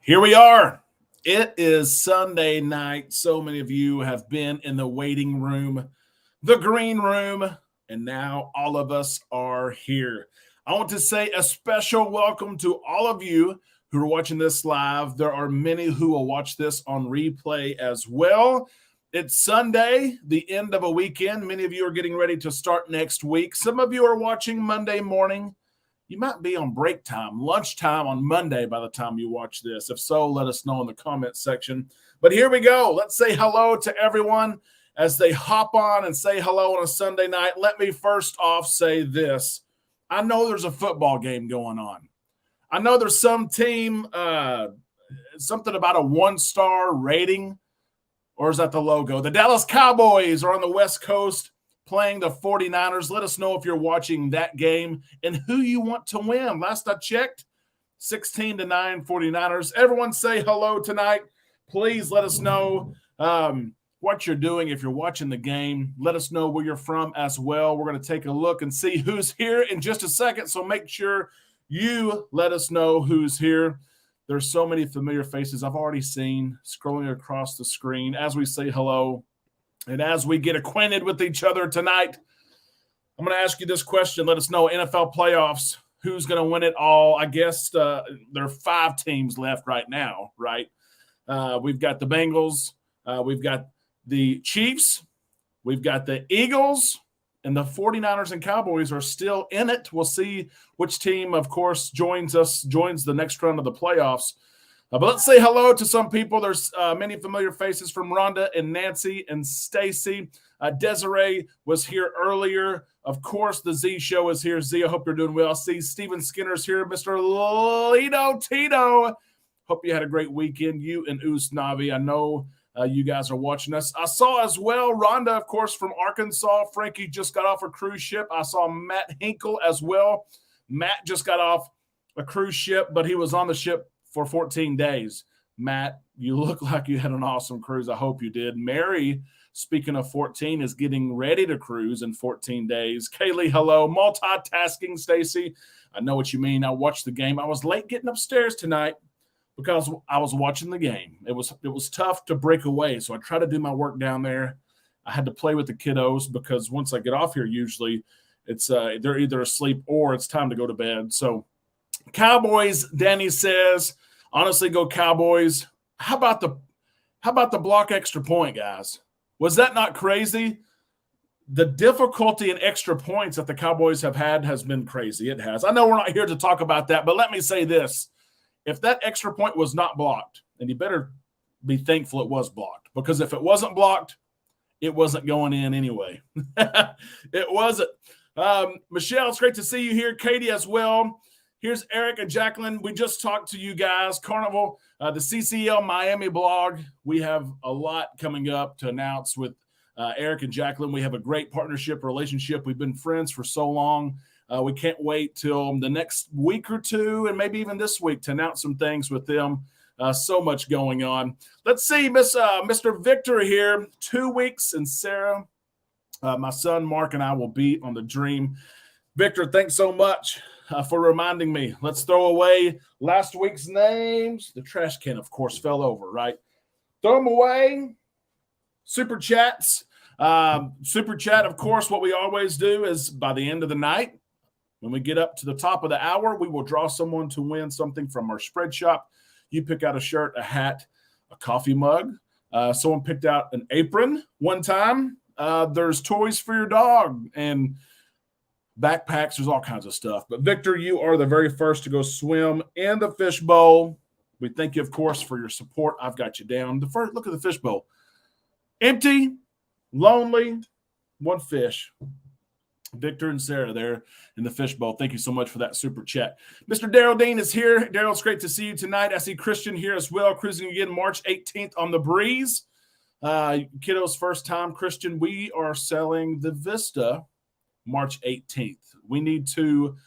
Here we are. It is Sunday night. So many of you have been in the waiting room, the green room, and now all of us are here. I want to say a special welcome to all of you who are watching this live. There are many who will watch this on replay as well. It's Sunday, the end of a weekend. Many of you are getting ready to start next week. Some of you are watching Monday morning. You might be on break time, lunchtime on Monday by the time you watch this. If so, let us know in the comment section. But here we go. Let's say hello to everyone as they hop on and say hello on a Sunday night. Let me first off say this. I know there's a football game going on. I know there's some team, something about a 1-star rating, or is that the logo? The Dallas Cowboys are on the West Coast playing the 49ers. Let us know if you're watching that game and who you want to win. Last I checked, 16-9 49ers. Everyone say hello tonight. Please let us know what you're doing. If you're watching the game, let us know where you're from as well. We're going to take a look and see who's here in just a second, so make sure you let us know who's here. There's so many familiar faces I've already seen scrolling across the screen as we say hello. And as we get acquainted with each other tonight, I'm going to ask you this question. Let us know, NFL playoffs, who's going to win it all? I guess there are 5 teams left right now, right? We've got the Bengals. We've got the Chiefs. We've got the Eagles. And the 49ers and Cowboys are still in it. We'll see which team, of course, joins the next round of the playoffs. But let's say hello to some people. There's many familiar faces from Rhonda and Nancy and Stacy. Desiree was here earlier. Of course, the Z Show is here. Z, I hope you're doing well. I see Steven Skinner's here. Mr. Lito Tito. Hope you had a great weekend. You and Usnavi. I know you guys are watching us. I saw as well Rhonda, of course, from Arkansas. Frankie just got off a cruise ship. I saw Matt Hinkle as well. Matt just got off a cruise ship, but he was on the ship for 14 days. Matt, you look like you had an awesome cruise. I hope you did. Mary, speaking of 14, is getting ready to cruise in 14 days. Kaylee, hello. Multitasking, Stacy. I know what you mean. I watched the game. I was late getting upstairs tonight because I was watching the game. It was tough to break away, so I try to do my work down there. I had to play with the kiddos because once I get off here, usually it's they're either asleep or it's time to go to bed. So Cowboys, Danny says, honestly, go Cowboys. How about the block extra point, guys? Was that not crazy? The difficulty in extra points that the Cowboys have had has been crazy. It has. I know we're not here to talk about that, but let me say this. If that extra point was not blocked, and you better be thankful it was blocked, because if it wasn't blocked, it wasn't going in anyway. It wasn't. Michelle, it's great to see you here. Katie as well. Here's Eric and Jacqueline. We just talked to you guys. Carnival, the CCL Miami blog. We have a lot coming up to announce with Eric and Jacqueline. We have a great partnership relationship. We've been friends for so long. We can't wait till the next week or two, and maybe even this week, to announce some things with them. So much going on. Let's see, Mr. Victor here. 2 weeks, and Sarah, my son Mark, and I will be on the Dream. Victor, thanks so much for reminding me. Let's throw away last week's names. The trash can, of course, fell over, right? Throw them away. Super chats. Super chat, of course, what we always do is by the end of the night, when we get up to the top of the hour, we will draw someone to win something from our spread shop. You pick out a shirt, a hat, a coffee mug. Someone picked out an apron one time. There's toys for your dog and backpacks. There's all kinds of stuff. But Victor, you are the very first to go swim in the fishbowl. We thank you, of course, for your support. I've got you down. The first look at the fishbowl. Empty, lonely, one fish. Victor and Sarah there in the fishbowl. Thank you so much for that super chat. Mr. Daryl Dean is here. Daryl, it's great to see you tonight. I see Christian here as well, cruising again March 18th on the breeze. Kiddo's first time. Christian, we are selling the Vista March 18th. We need to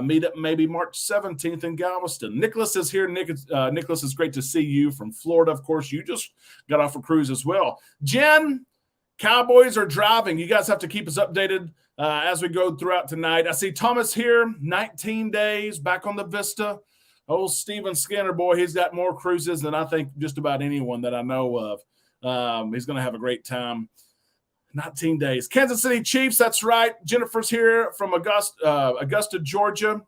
meet up maybe March 17th in Galveston. Nicholas is here. Nicholas, is great to see you from Florida. Of course, you just got off a cruise as well. Jen, Cowboys are driving. You guys have to keep us updated as we go throughout tonight. I see Thomas here, 19 days back on the Vista. Old Steven Skinner, boy, he's got more cruises than I think just about anyone that I know of. He's going to have a great time. 19 days. Kansas City Chiefs, that's right. Jennifer's here from Augusta, Georgia.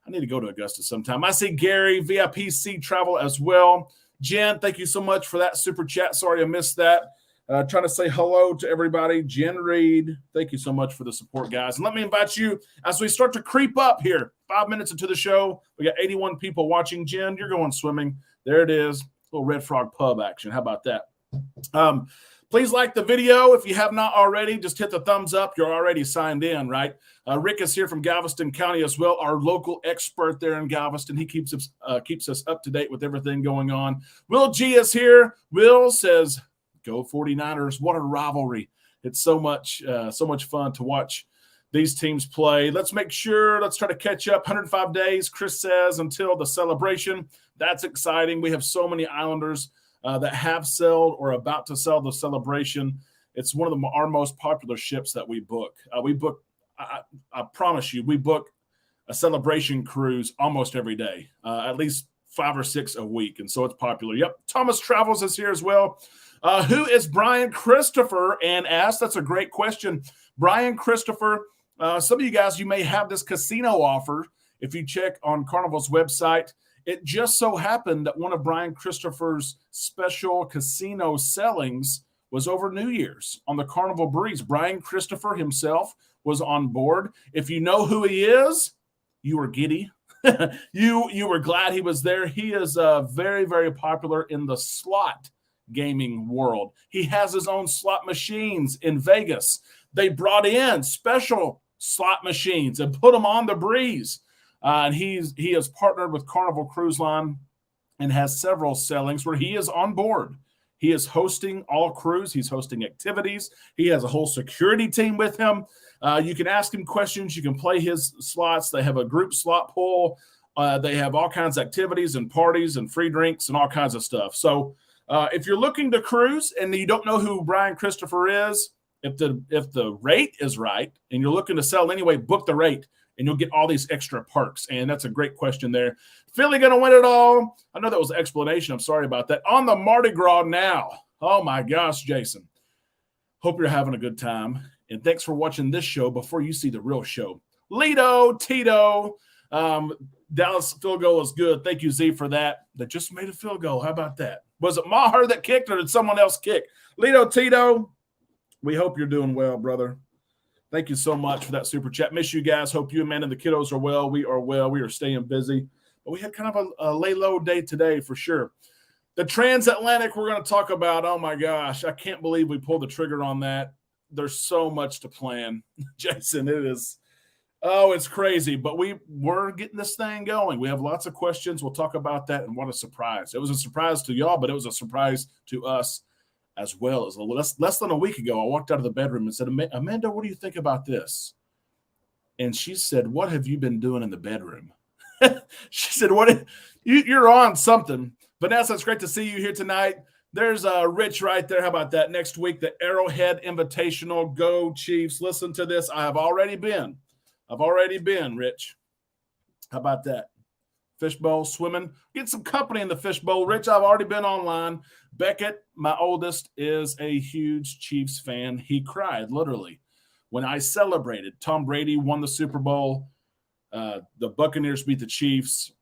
I need to go to Augusta sometime. I see Gary, VIPC Travel as well. Jen, thank you so much for that super chat. Sorry I missed that. Trying to say hello to everybody. Jen Reed, thank you so much for the support, guys. And let me invite you as we start to creep up here. 5 minutes into the show, we got 81 people watching. Jen, you're going swimming. There it is. Little Red Frog Pub action. How about that? Please like the video. If you have not already, just hit the thumbs up. You're already signed in, right? Rick is here from Galveston County as well, our local expert there in Galveston. He keeps us up to date with everything going on. Will G is here. Will says, go 49ers. What a rivalry. It's so much fun to watch these teams play. Let's try to catch up. 105 days, Chris says, until the celebration. That's exciting. We have so many Islanders that have sailed or about to sail the celebration. It's one of our most popular ships that we book. I promise you, we book a celebration cruise almost every day, at least 5 or 6 a week. And so it's popular. Yep. Thomas Travels is here as well. Who is Brian Christopher? And asked, that's a great question. Brian Christopher, some of you guys, you may have this casino offer. If you check on Carnival's website, it just so happened that one of Brian Christopher's special casino sellings was over New Year's on the Carnival Breeze. Brian Christopher himself was on board. If you know who he is, you were giddy. you were glad he was there. He is very, very popular in the slot gaming world. He has his own slot machines in Vegas. They brought in special slot machines and put them on the Breeze. And he has partnered with Carnival Cruise Line and has several sailings where he is on board. He is hosting all cruise. He's hosting activities. He has a whole security team with him. You can ask him questions. You can play his slots. They have a group slot pool. They have all kinds of activities and parties and free drinks and all kinds of stuff. So if you're looking to cruise and you don't know who Brian Christopher is, if the rate is right and you're looking to sell anyway, book the rate. And you'll get all these extra perks. And that's a great question there. Philly going to win it all? I know that was an explanation. I'm sorry about that. On the Mardi Gras now. Oh, my gosh, Jason. Hope you're having a good time. And thanks for watching this show before you see the real show. Lido, Tito, Dallas field goal is good. Thank you, Z, for that. That just made a field goal. How about that? Was it Maher that kicked or did someone else kick? Lido, Tito, we hope you're doing well, brother. Thank you so much for that super chat. Miss you guys. Hope you, Amanda, and the kiddos are well. We are well. We are staying busy. But we had kind of a lay low day today for sure. The transatlantic we're going to talk about. Oh, my gosh. I can't believe we pulled the trigger on that. There's so much to plan. Jason, it is. Oh, it's crazy. But we're getting this thing going. We have lots of questions. We'll talk about that. And what a surprise. It was a surprise to y'all, but it was a surprise to us as well. As less than a week ago, I walked out of the bedroom and said, Amanda, what do you think about this? And she said, what have you been doing in the bedroom? She said, you're on something. Vanessa, it's great to see you here tonight. There's Rich right there. How about that? Next week, the Arrowhead Invitational. Go Chiefs. Listen to this. I've already been, Rich. How about that? Fishbowl, swimming. Get some company in the fishbowl. Rich, I've already been online. Beckett, my oldest, is a huge Chiefs fan. He cried, literally, when I celebrated. Tom Brady won the Super Bowl. The Buccaneers beat the Chiefs.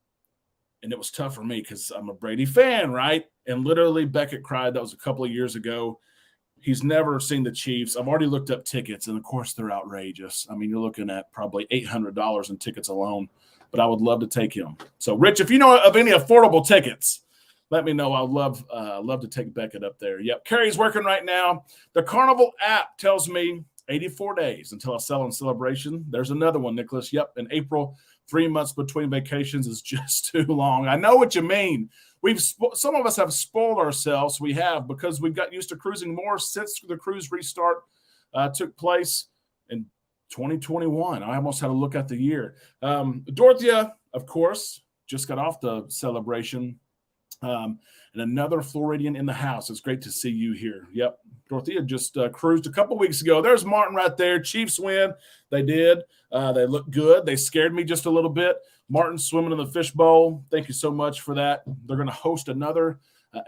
And it was tough for me because I'm a Brady fan, right? And literally, Beckett cried. That was a couple of years ago. He's never seen the Chiefs. I've already looked up tickets, and, of course, they're outrageous. I mean, you're looking at probably $800 in tickets alone. But I would love to take him. So, Rich, if you know of any affordable tickets, let me know. I would love to take Beckett up there. Yep, Carrie's working right now. The Carnival app tells me 84 days until I sell in celebration. There's another one, Nicholas. Yep, in April, 3 months between vacations is just too long. I know what you mean. Some of us have spoiled ourselves. We have, because we've got used to cruising more since the cruise restart took place in 2021. I almost had to look at the year. Dorothea, of course, just got off the celebration. And another Floridian in the house. It's great to see you here. Yep. Dorothea just cruised a couple weeks ago. There's Martin right there. Chiefs win. They did. They look good. They scared me just a little bit. Martin swimming in the fishbowl. Thank you so much for that. They're going to host another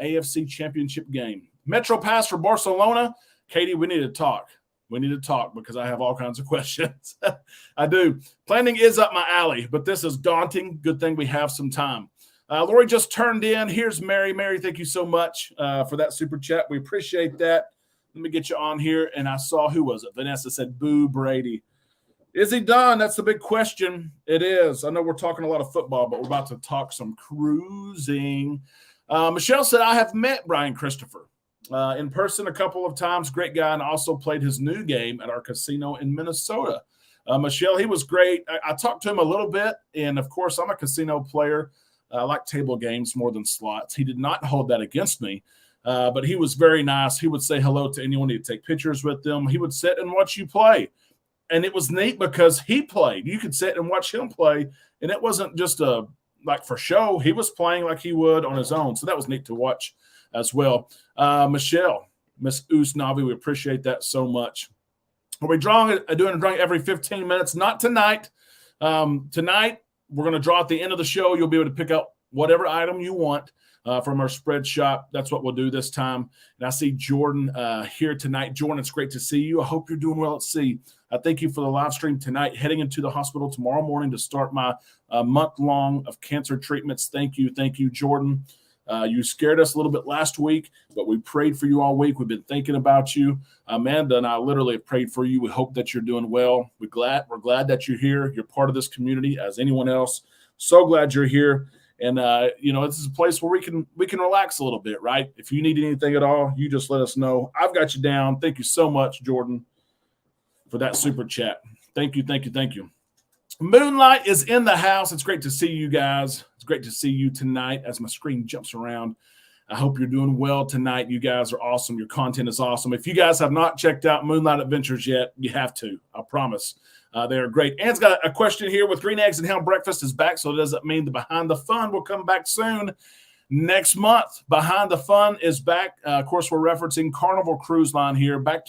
AFC championship game. Metro Pass for Barcelona. Katie, we need to talk. We need to talk because I have all kinds of questions. I do. Planning is up my alley, but this is daunting. Good thing we have some time. Lori just turned in. Here's Mary. Mary, thank you so much for that super chat. We appreciate that. Let me get you on here. And I saw, who was it? Vanessa said, boo Brady. Is he done? That's the big question. It is. I know we're talking a lot of football, but we're about to talk some cruising. Michelle said, I have met Brian Christopher in person a couple of times. Great guy, and also played his new game at our casino in Minnesota. Michelle, he was great. I talked to him a little bit, and, of course, I'm a casino player. I like table games more than slots. He did not hold that against me, but he was very nice. He would say hello to anyone. He'd take pictures with them. He would sit and watch you play. And it was neat because he played. You could sit and watch him play, and it wasn't just like for show. He was playing like he would on his own. So that was neat to watch as well. Michelle, Miss Usnavi, we appreciate that so much. Are we doing a drawing every 15 minutes? Not tonight. Tonight, we're going to draw at the end of the show. You'll be able to pick up whatever item you want from our spread shop. That's what we'll do this time. And I see Jordan here tonight. Jordan, it's great to see you. I hope you're doing well at sea. I thank you for the live stream tonight. Heading into the hospital tomorrow morning to start my month-long of cancer treatments. Thank you, Jordan. You scared us a little bit last week, but we prayed for you all week. We've been thinking about you. Amanda and I literally have prayed for you. We hope that you're doing well. We're glad that you're here. You're part of this community as anyone else. So glad you're here. And, this is a place where we can relax a little bit, right? If you need anything at all, you just let us know. I've got you down. Thank you so much, Jordan, for that super chat. Thank you. Moonlight is in the house. It's great to see you guys. It's great to see you tonight as my screen jumps around. I hope you're doing well tonight. You guys are awesome. Your content is awesome. If you guys have not checked out Moonlight Adventures yet, you have to. I promise. They are great. Ann's got a question here. With Green Eggs and Ham Breakfast is back, so does that mean the Behind the Fun will come back soon? Next month, Behind the Fun is back. Of course, we're referencing Carnival Cruise Line here. Back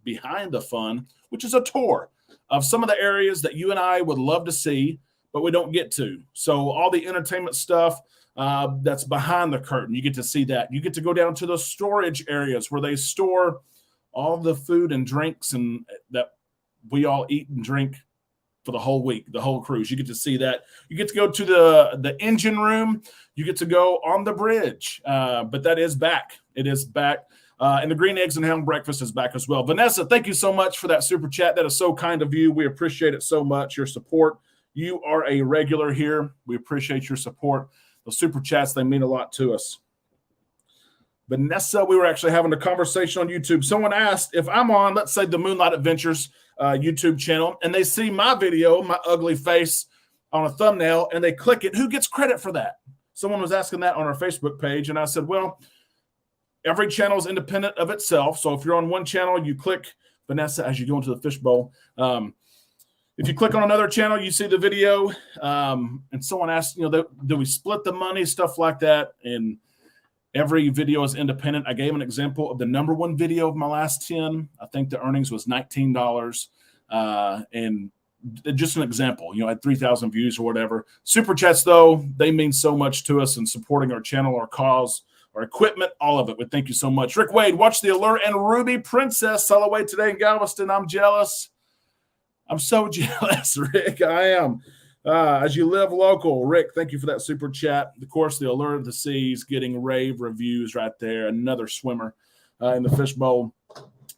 Behind the Fun, which is a tour of some of the areas that you and I would love to see, but we don't get to. So all the entertainment stuff that's behind the curtain, you get to see that. You get to go down to the storage areas where they store all the food and drinks and that we all eat and drink for the whole week, the whole cruise. You get to see that. You get to go to the engine room. You get to go on the bridge. But that is back. It is back. And the Green Eggs and Ham Breakfast is back as well. Vanessa, thank you so much for that super chat. That is so kind of you. We appreciate it so much, your support. You are a regular here. We appreciate your support. The super chats, they mean a lot to us. Vanessa, we were actually having a conversation on YouTube. Someone asked if I'm on, let's say, the Moonlight Adventures YouTube channel, and they see my video, my ugly face on a thumbnail, and they click it, who gets credit for that? Someone was asking that on our Facebook page, and I said, well, every channel is independent of itself. So if you're on one channel, you click Vanessa as you go into the fishbowl. If you click on another channel, you see the video. And someone asked, do we split the money, stuff like that? And every video is independent. I gave an example of the number one video of my last 10. I think the earnings was $19. And just an example, I had 3,000 views or whatever. Super chats, though, they mean so much to us in supporting our channel, our cause, our equipment, all of it. We thank you so much. Rick Wade, watch the Allure and Ruby Princess sail away today in Galveston. I'm jealous. I'm so jealous, Rick. I am. As you live local, Rick, thank you for that super chat. Of course, the Allure of the Seas getting rave reviews right there. Another swimmer in the fishbowl.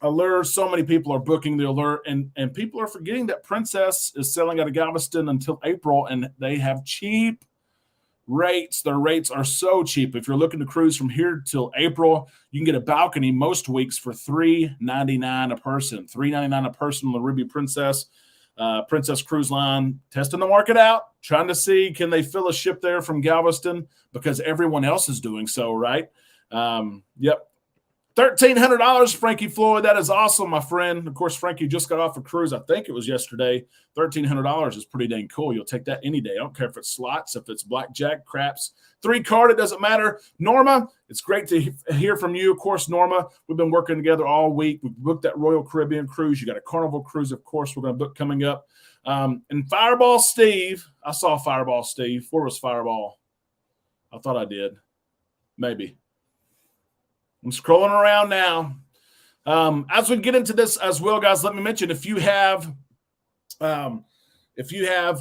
Allure, so many people are booking the Allure, and people are forgetting that Princess is selling out of Galveston until April, and they have cheap rates. Their rates are so cheap. If you're looking to cruise from here till April, you can get a balcony most weeks for $3.99 a person. $3.99 a person on the Ruby Princess. Princess Cruise Line testing the market out, trying to see can they fill a ship there from Galveston because everyone else is doing so, right? Yep. $1,300, Frankie Floyd. That is awesome, my friend. Of course, Frankie just got off a cruise. I think it was yesterday. $1,300 is pretty dang cool. You'll take that any day. I don't care if it's slots, if it's blackjack, craps, 3-card, it doesn't matter. Norma, it's great to hear from you. Of course, Norma, we've been working together all week. We've booked that Royal Caribbean cruise. You got a Carnival cruise, of course, we're going to book coming up. And Fireball Steve, I saw Fireball Steve. Where was Fireball? I thought I did. Maybe. I'm scrolling around now. As we get into this as well, guys, let me mention if you have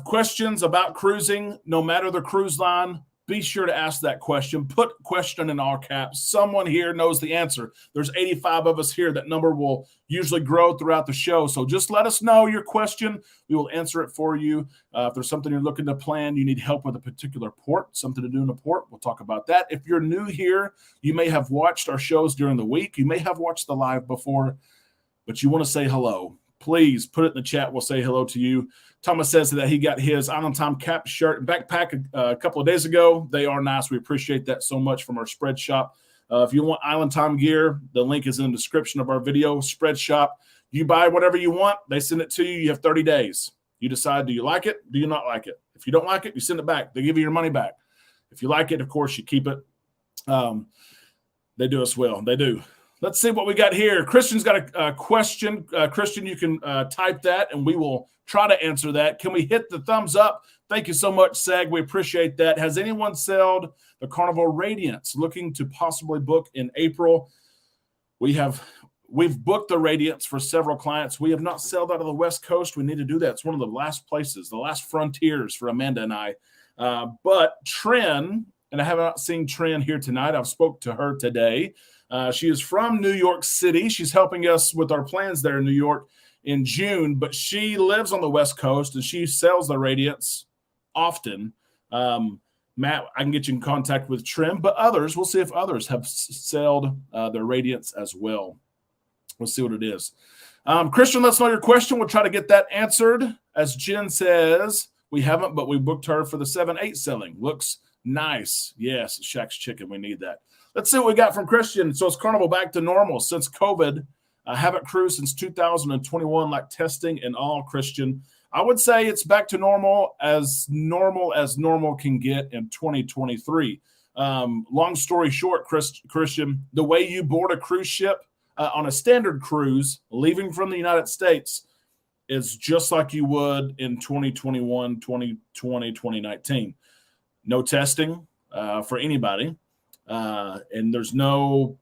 questions about cruising, no matter the cruise line, be sure to ask that question. Put question in all caps. Someone here knows the answer. There's 85 of us here. That number will usually grow throughout the show. So just let us know your question. We will answer it for you. If there's something you're looking to plan, you need help with a particular port, something to do in a port, we'll talk about that. If you're new here, you may have watched our shows during the week. You may have watched the live before, but you want to say hello. Please put it in the chat. We'll say hello to you. Thomas says that he got his Island Time cap, shirt, and backpack a couple of days ago. They are nice. We appreciate that so much from our spread shop. If you want Island Time gear, the link is in the description of our video. Spread shop. You buy whatever you want. They send it to you. You have 30 days. You decide, do you like it? Do you not like it? If you don't like it, you send it back. They give you your money back. If you like it, of course, you keep it. They do us well. They do. Let's see what we got here. Christian's got a question. Christian, you can type that, and we will try to answer that. Can we hit the thumbs up? Thank you so much, Sag. We appreciate that. Has anyone sold the Carnival Radiance? Looking to possibly book in April. We've booked the Radiance for several clients. We have not sailed out of the West Coast. We need to do that. It's one of the last places, the last frontiers for Amanda and I. But Trin, and I have not seen Trin here tonight. I've spoke to her today. She is from New York City. She's helping us with our plans there in New York in June, but she lives on the West Coast and she sells the Radiance often. Matt, I can get you in contact with Trim, but others, we'll see if others have sold their Radiance as well. We'll see what it is. Christian, let's know your question. We'll try to get that answered. As Jen says, we haven't, but we booked her for the 7-8 selling. Looks nice. Yes, Shaq's Chicken. We need that. Let's see what we got from Christian. So it's Carnival back to normal since COVID. I haven't cruised since 2021, like testing and all, Christian. I would say it's back to normal as normal can get in 2023. Long story short, Christian, the way you board a cruise ship on a standard cruise, leaving from the United States, is just like you would in 2021, 2020, 2019. No testing for anybody. And there's no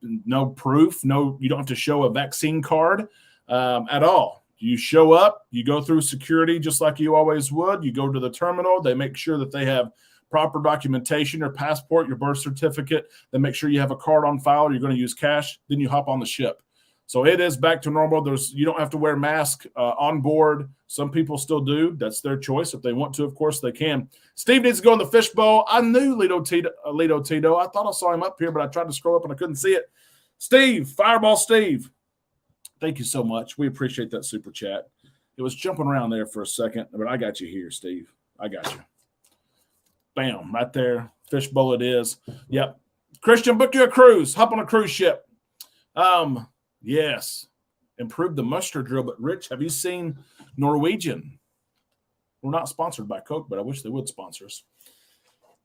proof. You don't have to show a vaccine card at all. You show up, you go through security just like you always would. You go to the terminal. They make sure that they have proper documentation, your passport, your birth certificate. They make sure you have a card on file. You're going to use cash. Then you hop on the ship. So it is back to normal. You don't have to wear a mask on board. Some people still do. That's their choice. If they want to, of course, they can. Steve needs to go in the fishbowl. I knew Lito Tito. I thought I saw him up here, but I tried to scroll up and I couldn't see it. Steve, Fireball Steve. Thank you so much. We appreciate that super chat. It was jumping around there for a second, but I got you here, Steve. I got you. Bam, right there. Fishbowl it is. Yep. Christian, book you a cruise. Hop on a cruise ship. Yes. Improve the muster drill. But, Rich, have you seen Norwegian? We're not sponsored by Coke, but I wish they would sponsor us.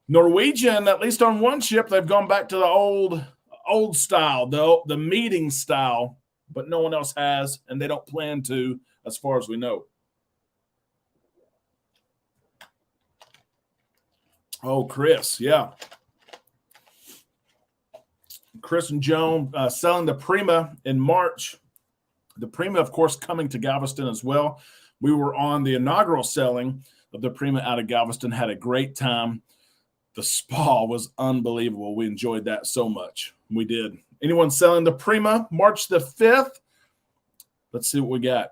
Norwegian, at least on one ship, they've gone back to the old style, though, the meeting style, but no one else has, and they don't plan to, as far as we know. Oh, Chris, yeah. Chris and Joan selling the Prima in March. The Prima, of course, coming to Galveston as well. We were on the inaugural selling of the Prima out of Galveston, had a great time. The spa was unbelievable. We enjoyed that so much. We did. Anyone selling the Prima March the 5th? Let's see what we got.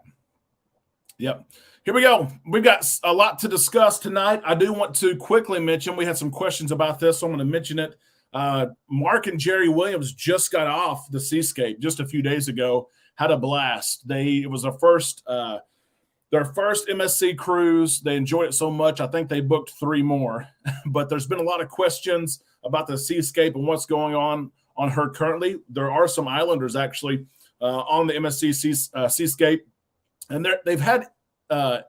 Yep. Here we go. We've got a lot to discuss tonight. I do want to quickly mention, we had some questions about this, so I'm going to mention it. Mark and Jerry Williams just got off the Seascape just a few days ago. Had a blast. It was their first MSC cruise. They enjoyed it so much. I think they booked 3 more. But there's been a lot of questions about the Seascape and what's going on on her currently. There are some Islanders actually on the MSC Seascape, and they've had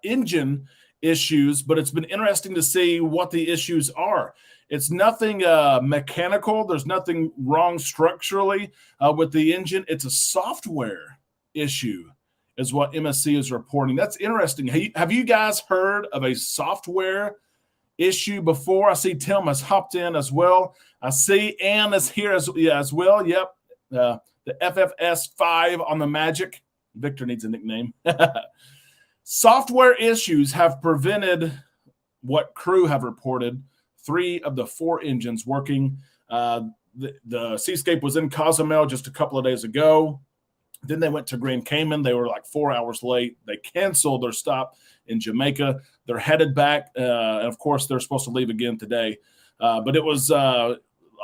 engine issues, but it's been interesting to see what the issues are. It's nothing mechanical. There's nothing wrong structurally with the engine. It's a software issue is what MSC is reporting. That's interesting. Have you guys heard of a software issue before? I see Tim has hopped in as well. I see Ann is here as well. Yep. The FFS5 on the Magic. Victor needs a nickname. Software issues have prevented what crew have reported 3 of the 4 engines working. The Seascape was in Cozumel just a couple of days ago. Then they went to Grand Cayman. They were like 4 hours late. They canceled their stop in Jamaica. They're headed back. And of course, they're supposed to leave again today. But it was a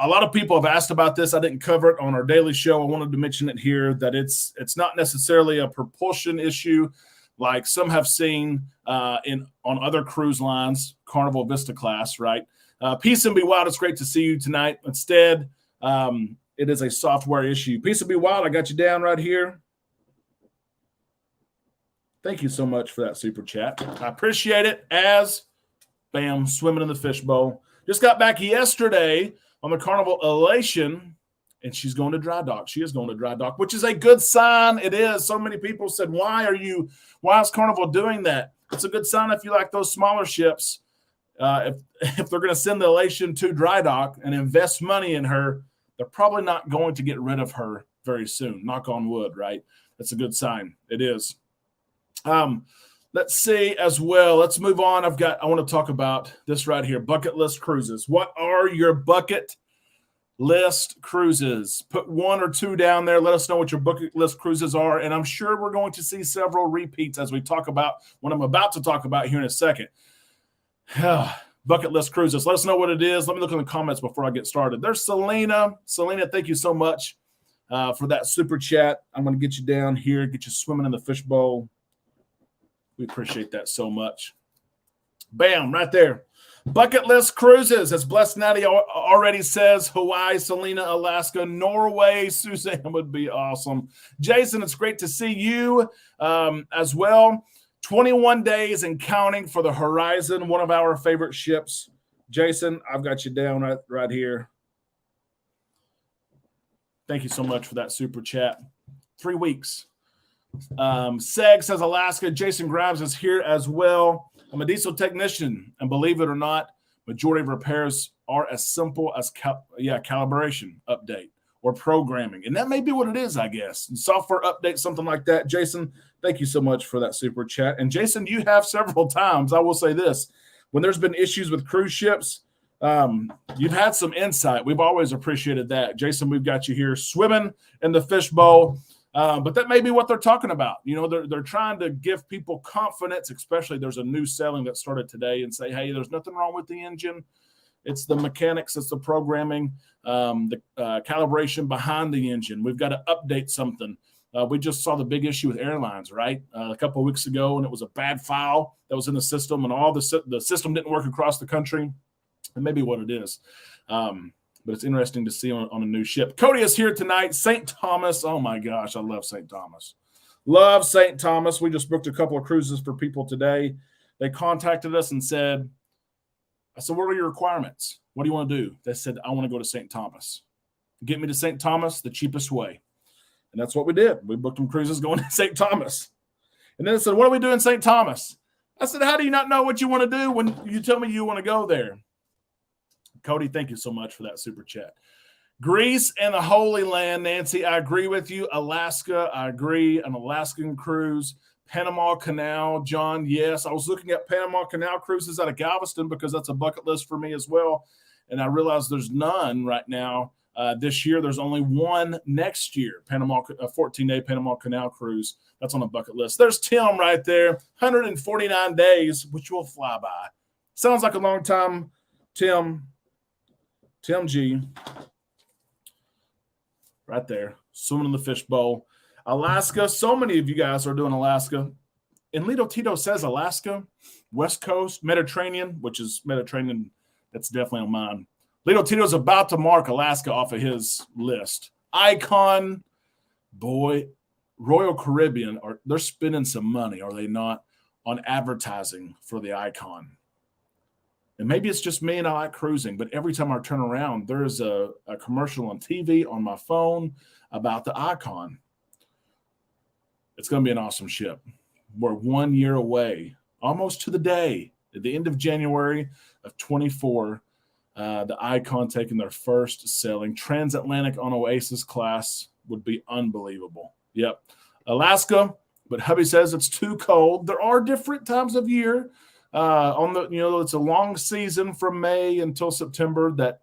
lot of people have asked about this. I didn't cover it on our daily show. I wanted to mention it here that it's not necessarily a propulsion issue like some have seen on other cruise lines, Carnival Vista class, right? Peace and be wild. It's great to see you tonight. Instead, it is a software issue. Peace and be wild. I got you down right here. Thank you so much for that super chat. I appreciate it. As bam, swimming in the fishbowl. Just got back yesterday on the Carnival Elation, and she's going to dry dock. She is going to dry dock, which is a good sign. It is. So many people said, why is Carnival doing that? It's a good sign if you like those smaller ships. If they're going to send the Elation to dry dock and invest money in her, they're probably not going to get rid of her very soon. Knock on wood, right? That's a good sign. It is. Let's see as well. Let's move on. I want to talk about this right here. Bucket list cruises. What are your bucket list cruises? Put 1 or 2 down there. Let us know what your bucket list cruises are. And I'm sure we're going to see several repeats as we talk about what I'm about to talk about here in a second. Bucket list cruises. Let us know what it is. Let me look in the comments before I get started. There's Selena. Selena, thank you so much for that super chat. I'm going to get you down here, get you swimming in the fishbowl. We appreciate that so much. Bam, right there. Bucket list cruises, as Blessed Natty already says, Hawaii, Selena, Alaska, Norway. Suzanne would be awesome. Jason, it's great to see you as well. 21 days and counting for the Horizon, one of our favorite ships. Jason, I've got you down right here. Thank you so much for that super chat. 3 weeks. Seg says Alaska. Jason Grimes is here as well. I'm a diesel technician, and believe it or not, majority of repairs are as simple as calibration update or programming. And that may be what it is, I guess. And software update, something like that. Jason, thank you so much for that super chat. And Jason, you have several times, I will say this, when there's been issues with cruise ships, you've had some insight. We've always appreciated that. Jason, we've got you here swimming in the fishbowl. But that may be what they're talking about. You know, they're trying to give people confidence, especially there's a new selling that started today and say, hey, there's nothing wrong with the engine. It's the mechanics, it's the programming, the calibration behind the engine. We've got to update something. We just saw the big issue with airlines, right? A couple of weeks ago, and it was a bad file that was in the system, and all the system didn't work across the country. And maybe what it is. But it's interesting to see on a new ship. Cody is here tonight. St. Thomas. Oh, my gosh. I love St. Thomas. Love St. Thomas. We just booked a couple of cruises for people today. They contacted us and said, I said, what are your requirements? What do you want to do? They said, I want to go to St. Thomas. Get me to St. Thomas the cheapest way. And that's what we did. We booked them cruises going to St. Thomas. And then they said, what do we do in St. Thomas? I said, how do you not know what you want to do when you tell me you want to go there? Cody, thank you so much for that super chat. Greece and the Holy Land, Nancy, I agree with you. Alaska, I agree. An Alaskan cruise. Panama Canal, John, yes. I was looking at Panama Canal cruises out of Galveston because that's a bucket list for me as well. And I realized there's none right now. This year, there's only one next year, a 14-day Panama Canal cruise. That's on a bucket list. There's Tim right there, 149 days, which will fly by. Sounds like a long time, Tim. Tim G. Right there, swimming in the fishbowl. Alaska, so many of you guys are doing Alaska. And Lito Tito says Alaska, West Coast, Mediterranean, which is Mediterranean. That's definitely on mine. Lito Tito's about to mark Alaska off of his list. Icon, boy, Royal Caribbean, they're spending some money, are they not, on advertising for the Icon? And maybe it's just me and I like cruising, but every time I turn around, there's a commercial on TV, on my phone about the Icon. It's going to be an awesome ship. We're 1 year away, almost to the day, at the end of January of 24, the Icon taking their first sailing. Transatlantic on Oasis class would be unbelievable. Yep. Alaska, but hubby says it's too cold. There are different times of year. It's a long season from May until September that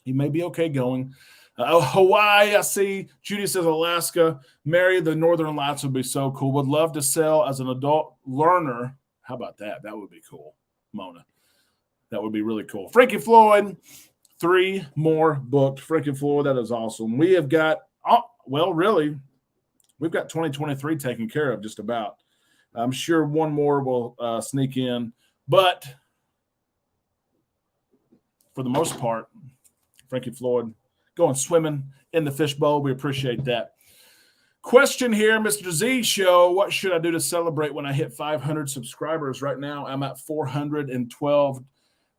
you may be okay going. Hawaii, I see. Judy says Alaska. Mary, the Northern Lights would be so cool. Would love to sail as an adult learner. How about that? That would be cool, Mona. That would be really cool. Frankie Floyd, 3 more booked. Frankie Floyd, that is awesome. We have got, we've got 2023 taken care of just about. I'm sure one more will sneak in. But for the most part, Frankie Floyd going swimming in the fishbowl. We appreciate that. Question here, Mr. Z Show. What should I do to celebrate when I hit 500 subscribers? Right now, I'm at 412.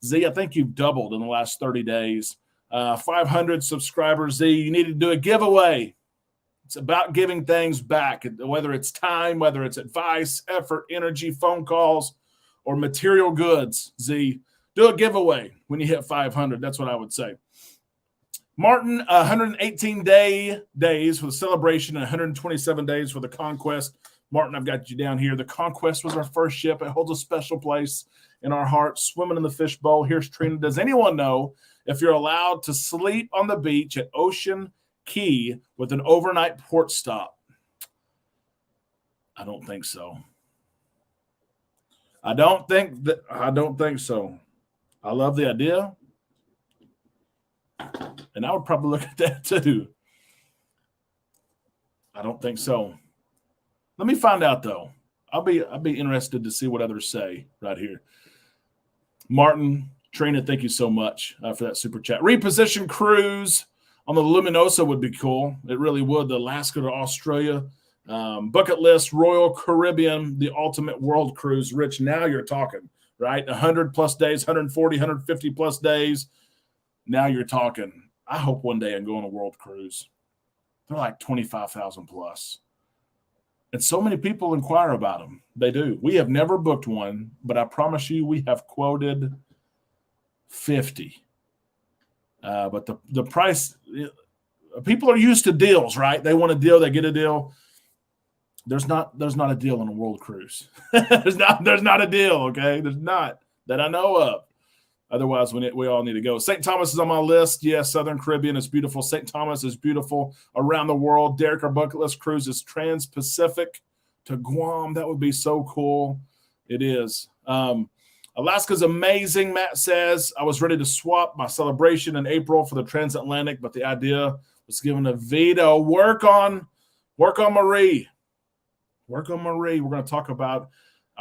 Z, I think you've doubled in the last 30 days. 500 subscribers, Z. You need to do a giveaway. It's about giving things back, whether it's time, whether it's advice, effort, energy, phone calls, or material goods. Z, do a giveaway when you hit 500. That's what I would say. Martin, 118 days for the celebration and 127 days for the conquest. Martin, I've got you down here. The Conquest was our first ship. It holds a special place in our hearts. Swimming in the fishbowl. Here's Trina. Does anyone know if you're allowed to sleep on the beach at Ocean Key with an overnight port stop? I don't think so. I don't think so. I love the idea. And I would probably look at that too. I don't think so. Let me find out though. I'll be interested to see what others say right here. Martin, Trina, thank you so much for that super chat. Reposition cruise on the Luminosa would be cool. It really would. The Alaska to Australia. Bucket list, Royal Caribbean, the ultimate world cruise. Rich, now you're talking, right? 100 plus days, 140, 150 plus days. Now you're talking. I hope one day I can go on a world cruise. They're like 25,000 plus. And so many people inquire about them. They do. We have never booked one, but I promise you we have quoted 50. But the price, people are used to deals, right? They want a deal, they get a deal. There's not a deal on a world cruise. there's not a deal, okay? There's not that I know of. Otherwise, we all need to go. St. Thomas is on my list. Yes, Southern Caribbean is beautiful. St. Thomas is beautiful around the world. Derek, our bucket list cruise is Trans-Pacific to Guam. That would be so cool. It is. Alaska's amazing, Matt says. I was ready to swap my celebration in April for the transatlantic, but the idea was given a veto. Work on Marie. Work on Marie. We're going to talk about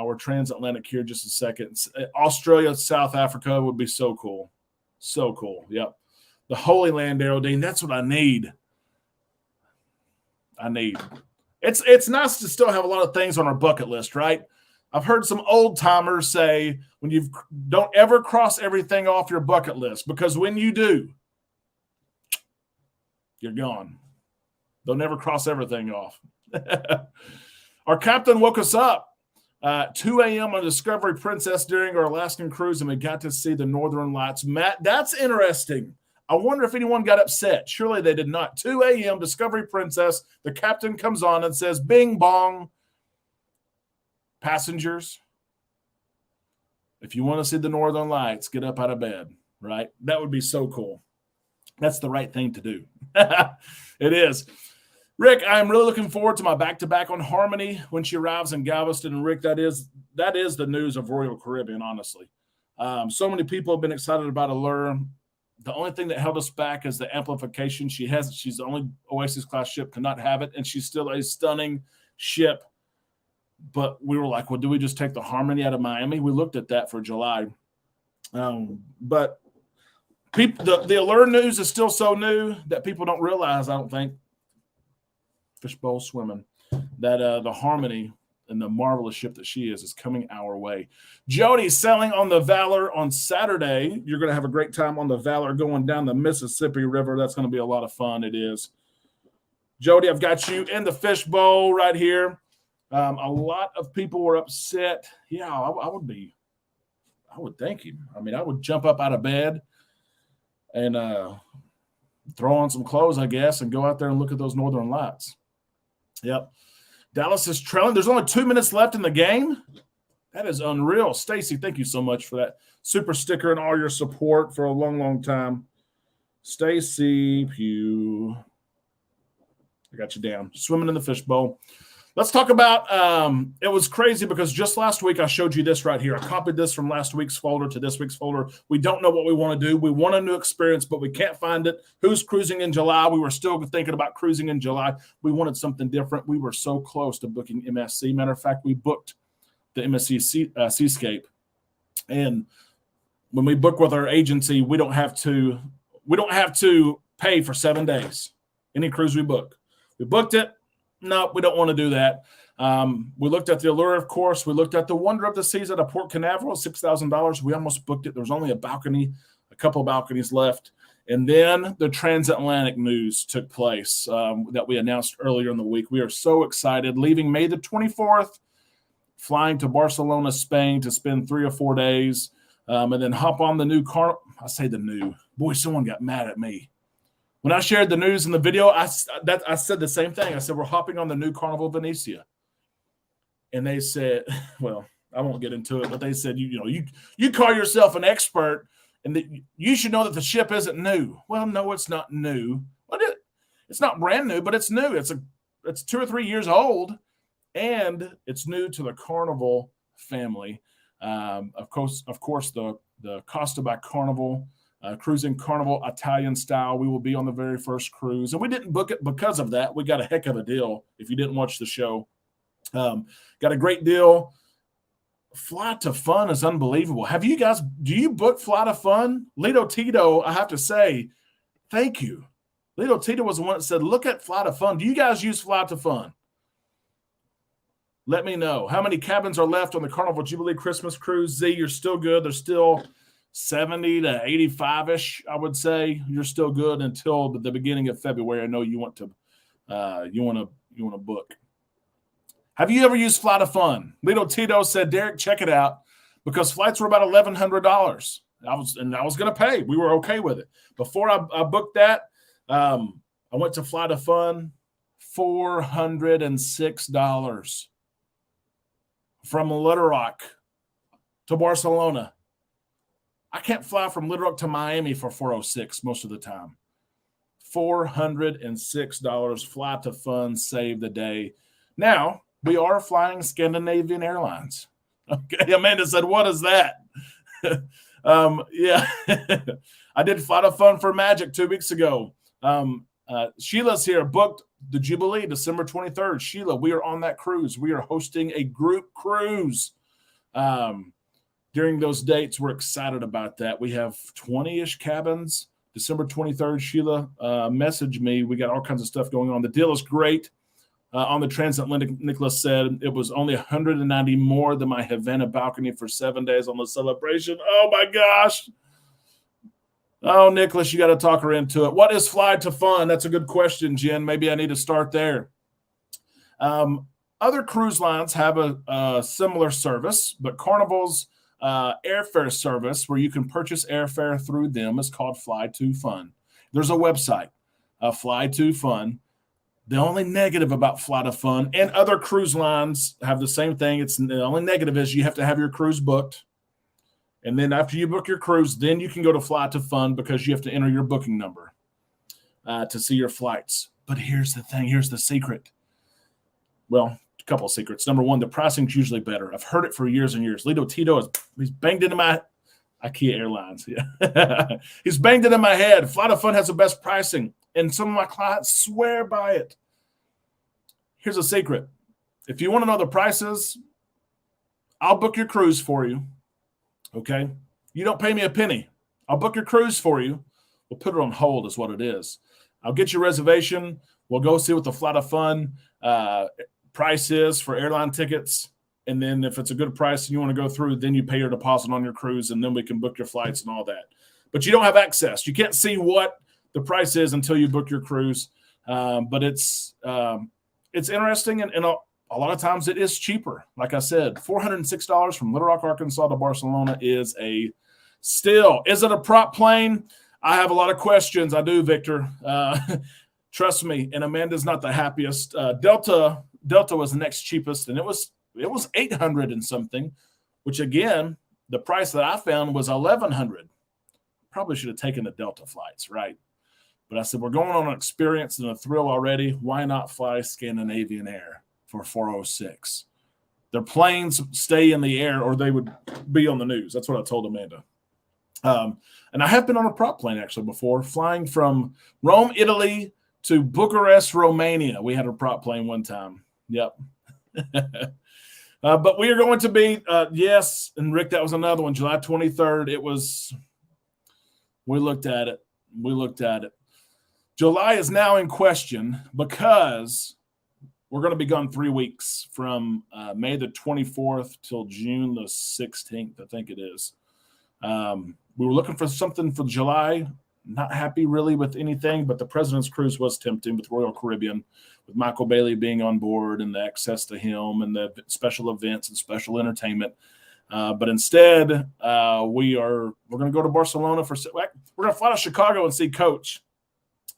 our transatlantic here in just a second. Australia, South Africa would be so cool. So cool. Yep. The Holy Land, Daryl Dean. That's what I need. It's nice to still have a lot of things on our bucket list, right? I've heard some old timers say when you don't ever cross everything off your bucket list, because when you do, you're gone. They'll never cross everything off. Our captain woke us up 2 a.m. on Discovery Princess during our Alaskan cruise, and we got to see the Northern Lights. Matt, that's interesting. I wonder if anyone got upset. Surely they did not. 2 a.m. Discovery Princess. The captain comes on and says, "Bing bong, passengers. If you want to see the Northern Lights, get up out of bed." Right? That would be so cool. That's the right thing to do. It is. Rick, I'm really looking forward to my back-to-back on Harmony when she arrives in Galveston. And Rick, that is the news of Royal Caribbean, honestly. So many people have been excited about Allure. The only thing that held us back is the amplification. She's the only Oasis class ship to not have it, and she's still a stunning ship. But we were like, well, do we just take the Harmony out of Miami? We looked at that for July. But The Allure news is still so new that people don't realize, I don't think, Fishbowl Swimming, that the Harmony and the marvelous ship that she is coming our way. Jody sailing on the Valor on Saturday. You're going to have a great time on the Valor going down the Mississippi River. That's going to be a lot of fun. It is. Jody, I've got you in the Fishbowl right here. A lot of people were upset. Yeah, I would thank you. I mean, I would jump up out of bed and throw on some clothes, I guess, and go out there and look at those northern lights. Yep. Dallas is trailing. There's only 2 minutes left in the game. That is unreal. Stacy, thank you so much for that super sticker and all your support for a long, long time. Stacy Pugh. I got you down. Swimming in the Fishbowl. Let's talk about it was crazy because just last week I showed you this right here. I copied this from last week's folder to this week's folder. We don't know what we want to do. We want a new experience, but we can't find it. Who's cruising in July? We were still thinking about cruising in July. We wanted something different. We were so close to booking MSC. Matter of fact, we booked the MSC Seascape. And when we book with our agency, we don't have to pay for 7 days. Any cruise we book. We booked it. No, we don't want to do that. We looked at the Allure, of course. We looked at the Wonder of the Seas at a Port Canaveral, $6,000. We almost booked it. There was only a couple of balconies left. And then the transatlantic news took place that we announced earlier in the week. We are so excited. Leaving May the 24th, flying to Barcelona, Spain to spend 3 or 4 days, and then hop on the new car. I say the new. Boy, someone got mad at me. When I shared the news in the video, I said the same thing. I said, we're hopping on the new Carnival Venezia. And they said, well, I won't get into it, but they said, you call yourself an expert and you should know that the ship isn't new. Well, no, it's not new. Well, it's not brand new, but it's new. It's 2 or 3 years old, and it's new to the Carnival family. Of course, the Costa by Carnival, cruising Carnival Italian style. We will be on the very first cruise. And we didn't book it because of that. We got a heck of a deal if you didn't watch the show. Got a great deal. Fly to Fun is unbelievable. Do you book Fly to Fun? Lito Tito, I have to say, thank you. Lito Tito was the one that said, look at Fly to Fun. Do you guys use Fly to Fun? Let me know. How many cabins are left on the Carnival Jubilee Christmas Cruise? Z, you're still good. There's still 70 to 85-ish, I would say. You're still good until the beginning of February. I know you want to book. Have you ever used Fly to Fun? Little Tito said, Derek, check it out, because flights were about $1,100. I was going to pay. We were okay with it. Before I booked that, I went to Fly to Fun, $406 from Little Rock to Barcelona. I can't fly from Little Rock to Miami for $406 most of the time. $406. Fly to Fun, save the day. Now, we are flying Scandinavian Airlines. Okay, Amanda said, what is that? Yeah, I did Fly to Fun for Magic 2 weeks ago. Sheila's here, booked the Jubilee, December 23rd. Sheila, we are on that cruise. We are hosting a group cruise. During those dates, we're excited about that. We have 20-ish cabins. December 23rd, Sheila, message me. We got all kinds of stuff going on. The deal is great. On the transatlantic, Nicholas said it was only $190 more than my Havana balcony for 7 days on the Celebration. Oh, my gosh. Oh, Nicholas, you got to talk her into it. What is Fly to Fun? That's a good question, Jen. Maybe I need to start there. Other cruise lines have a similar service, but Carnival's airfare service, where you can purchase airfare through them, is called Fly to Fun. There's a website, Fly to Fun. The only negative about Fly to Fun, and other cruise lines have the same thing. The only negative is you have to have your cruise booked. And then after you book your cruise, then you can go to Fly to Fun, because you have to enter your booking number to see your flights. But here's the thing. Here's the secret. Well, a couple of secrets. Number one, the pricing's usually better. I've heard it for years and years. Lito Tito he's banged into my IKEA Airlines. Yeah. He's banged it in my head. Fly to Fun has the best pricing, and some of my clients swear by it. Here's a secret. If you want to know the prices, I'll book your cruise for you. Okay? You don't pay me a penny. I'll book your cruise for you. We'll put it on hold is what it is. I'll get your reservation. We'll go see what the Flight of Fun price is for airline tickets. And then if it's a good price and you want to go through, then you pay your deposit on your cruise, and then we can book your flights and all that. But you don't have access. You can't see what the price is until you book your cruise. But it's interesting, and a lot of times it is cheaper. Like I said, $406 from Little Rock, Arkansas to Barcelona is a steal. Is it a prop plane? I have a lot of questions. I do, Victor. Trust me. And Amanda's not the happiest. Delta was the next cheapest, and it was $800 and something, which again, the price that I found was $1,100. Probably should have taken the Delta flights, right? But I said, we're going on an experience and a thrill already. Why not fly Scandinavian Air for $406? Their planes stay in the air or they would be on the news. That's what I told Amanda. And I have been on a prop plane actually before, flying from Rome, Italy to Bucharest, Romania. We had a prop plane one time. Yep. But we are going to be, yes, and Rick, that was another one, July 23rd. We looked at it. July is now in question because we're going to be gone 3 weeks from May the 24th till June the 16th, I think it is. We were looking for something for July. Not happy really with anything, but the President's Cruise was tempting with Royal Caribbean, with Michael Bailey being on board and the access to him and the special events and special entertainment. But instead, we're going to go to Barcelona we're going to fly to Chicago and see Coach.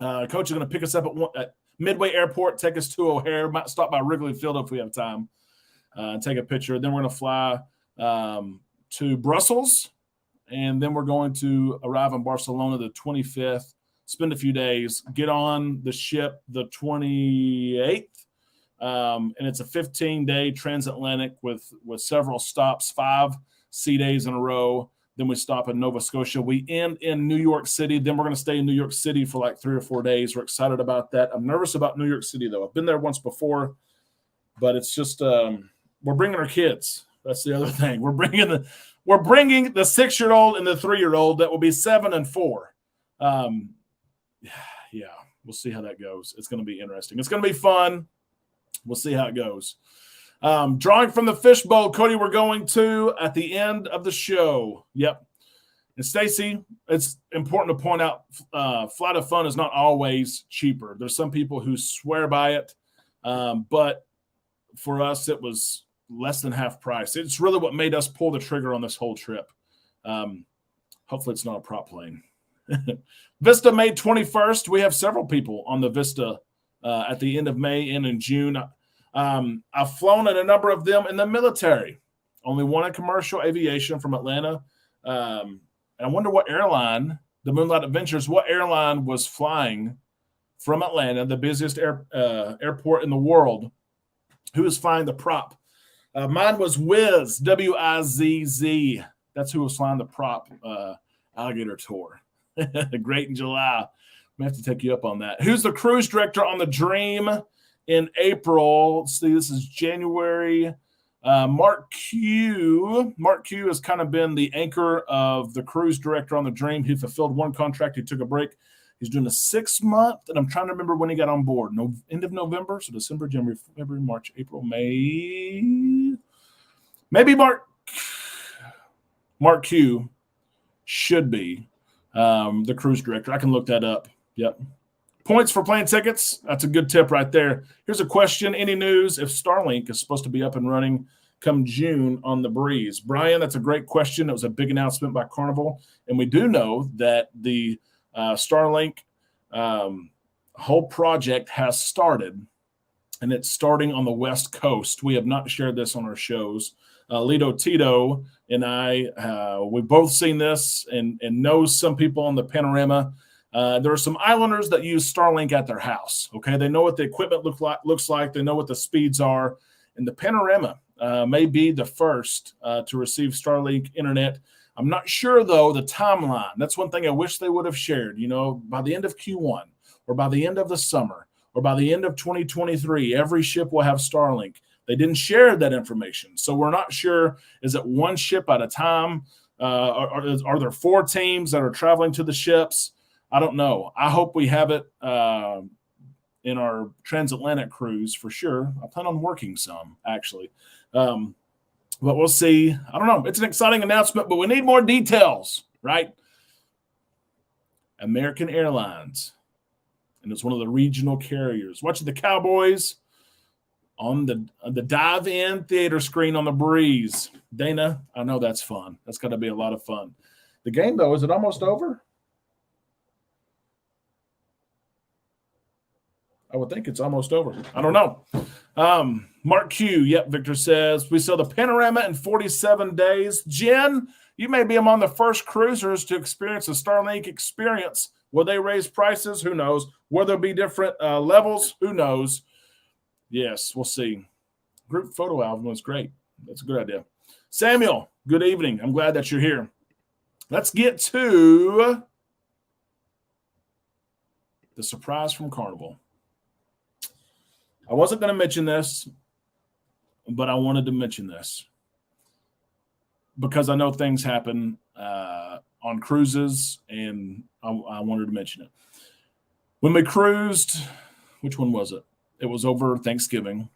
Coach is going to pick us up at Midway Airport, take us to O'Hare, might stop by Wrigley Field if we have time, and take a picture. Then we're going to fly to Brussels, and then we're going to arrive in Barcelona the 25th, spend a few days, get on the ship the 28th, and it's a 15-day transatlantic with several stops, 5 sea days in a row. Then we stop in Nova Scotia. We end in New York City. Then we're going to stay in New York City for like 3 or 4 days. We're excited about that. I'm nervous about New York City, though. I've been there once before, but it's just we're bringing our kids. That's the other thing. We're bringing the 6-year-old and the 3-year-old that will be 7 and 4. Yeah, we'll see how that goes. It's going to be interesting. It's going to be fun. We'll see how it goes. Drawing from the fishbowl, Cody, we're going to at the end of the show. Yep. And Stacy, it's important to point out Flight of Fun is not always cheaper. There's some people who swear by it, but for us, it was less than half price. It's really what made us pull the trigger on this whole trip. Hopefully it's not a prop plane. Vista, May 21st. We have several people on the Vista at the end of May and in June. I've flown at a number of them in the military. Only one in commercial aviation from Atlanta. And I wonder what airline, the Moonlight Adventures, what airline was flying from Atlanta, the busiest airport in the world, who was flying the prop. Mine was Wizz, W-I-Z-Z. That's who was flying the prop alligator tour. Great in July. We have to take you up on that. Who's the cruise director on the Dream in April? Let's see, this is January. Mark Q. Mark Q has kind of been the anchor of the cruise director on the Dream. He fulfilled one contract. He took a break. He's doing a 6-month, and I'm trying to remember when he got on board. End of November, so December, January, February, March, April, May. Maybe Mark Q should be the cruise director. I can look that up. Yep. Points for plane tickets. That's a good tip right there. Here's a question. Any news if Starlink is supposed to be up and running come June on the Breeze? Brian, that's a great question. It was a big announcement by Carnival. And we do know that the Starlink whole project has started, and it's starting on the West Coast. We have not shared this on our shows. Lito Tito and I, we've both seen this and know some people on the Panorama. There are some islanders that use Starlink at their house. Okay, they know what the equipment looks like. They know what the speeds are. And the Panorama may be the first to receive Starlink internet. I'm not sure, though, the timeline. That's one thing I wish they would have shared. You know, by the end of Q1 or by the end of the summer or by the end of 2023, every ship will have Starlink. They didn't share that information. So we're not sure, is it one ship at a time? Are there 4 teams that are traveling to the ships? I don't know. I hope we have it in our transatlantic cruise for sure. I plan on working some, actually. But we'll see. I don't know. It's an exciting announcement, but we need more details, right? American Airlines, and it's one of the regional carriers. Watching the Cowboys on the dive-in theater screen on the breeze. Dana, I know that's fun. That's got to be a lot of fun. The game, though, is it almost over? I would think it's almost over. I don't know. Mark Q, yep, Victor says, we sell the Panorama in 47 days. Jen, you may be among the first cruisers to experience a Starlink experience. Will they raise prices? Who knows? Will there be different levels? Who knows? Yes, we'll see. Group photo album was great. That's a good idea. Samuel, good evening. I'm glad that you're here. Let's get to the surprise from Carnival. I wasn't going to mention this, but I wanted to mention this because I know things happen on cruises, and I wanted to mention it. When we cruised, which one was it? It was over Thanksgiving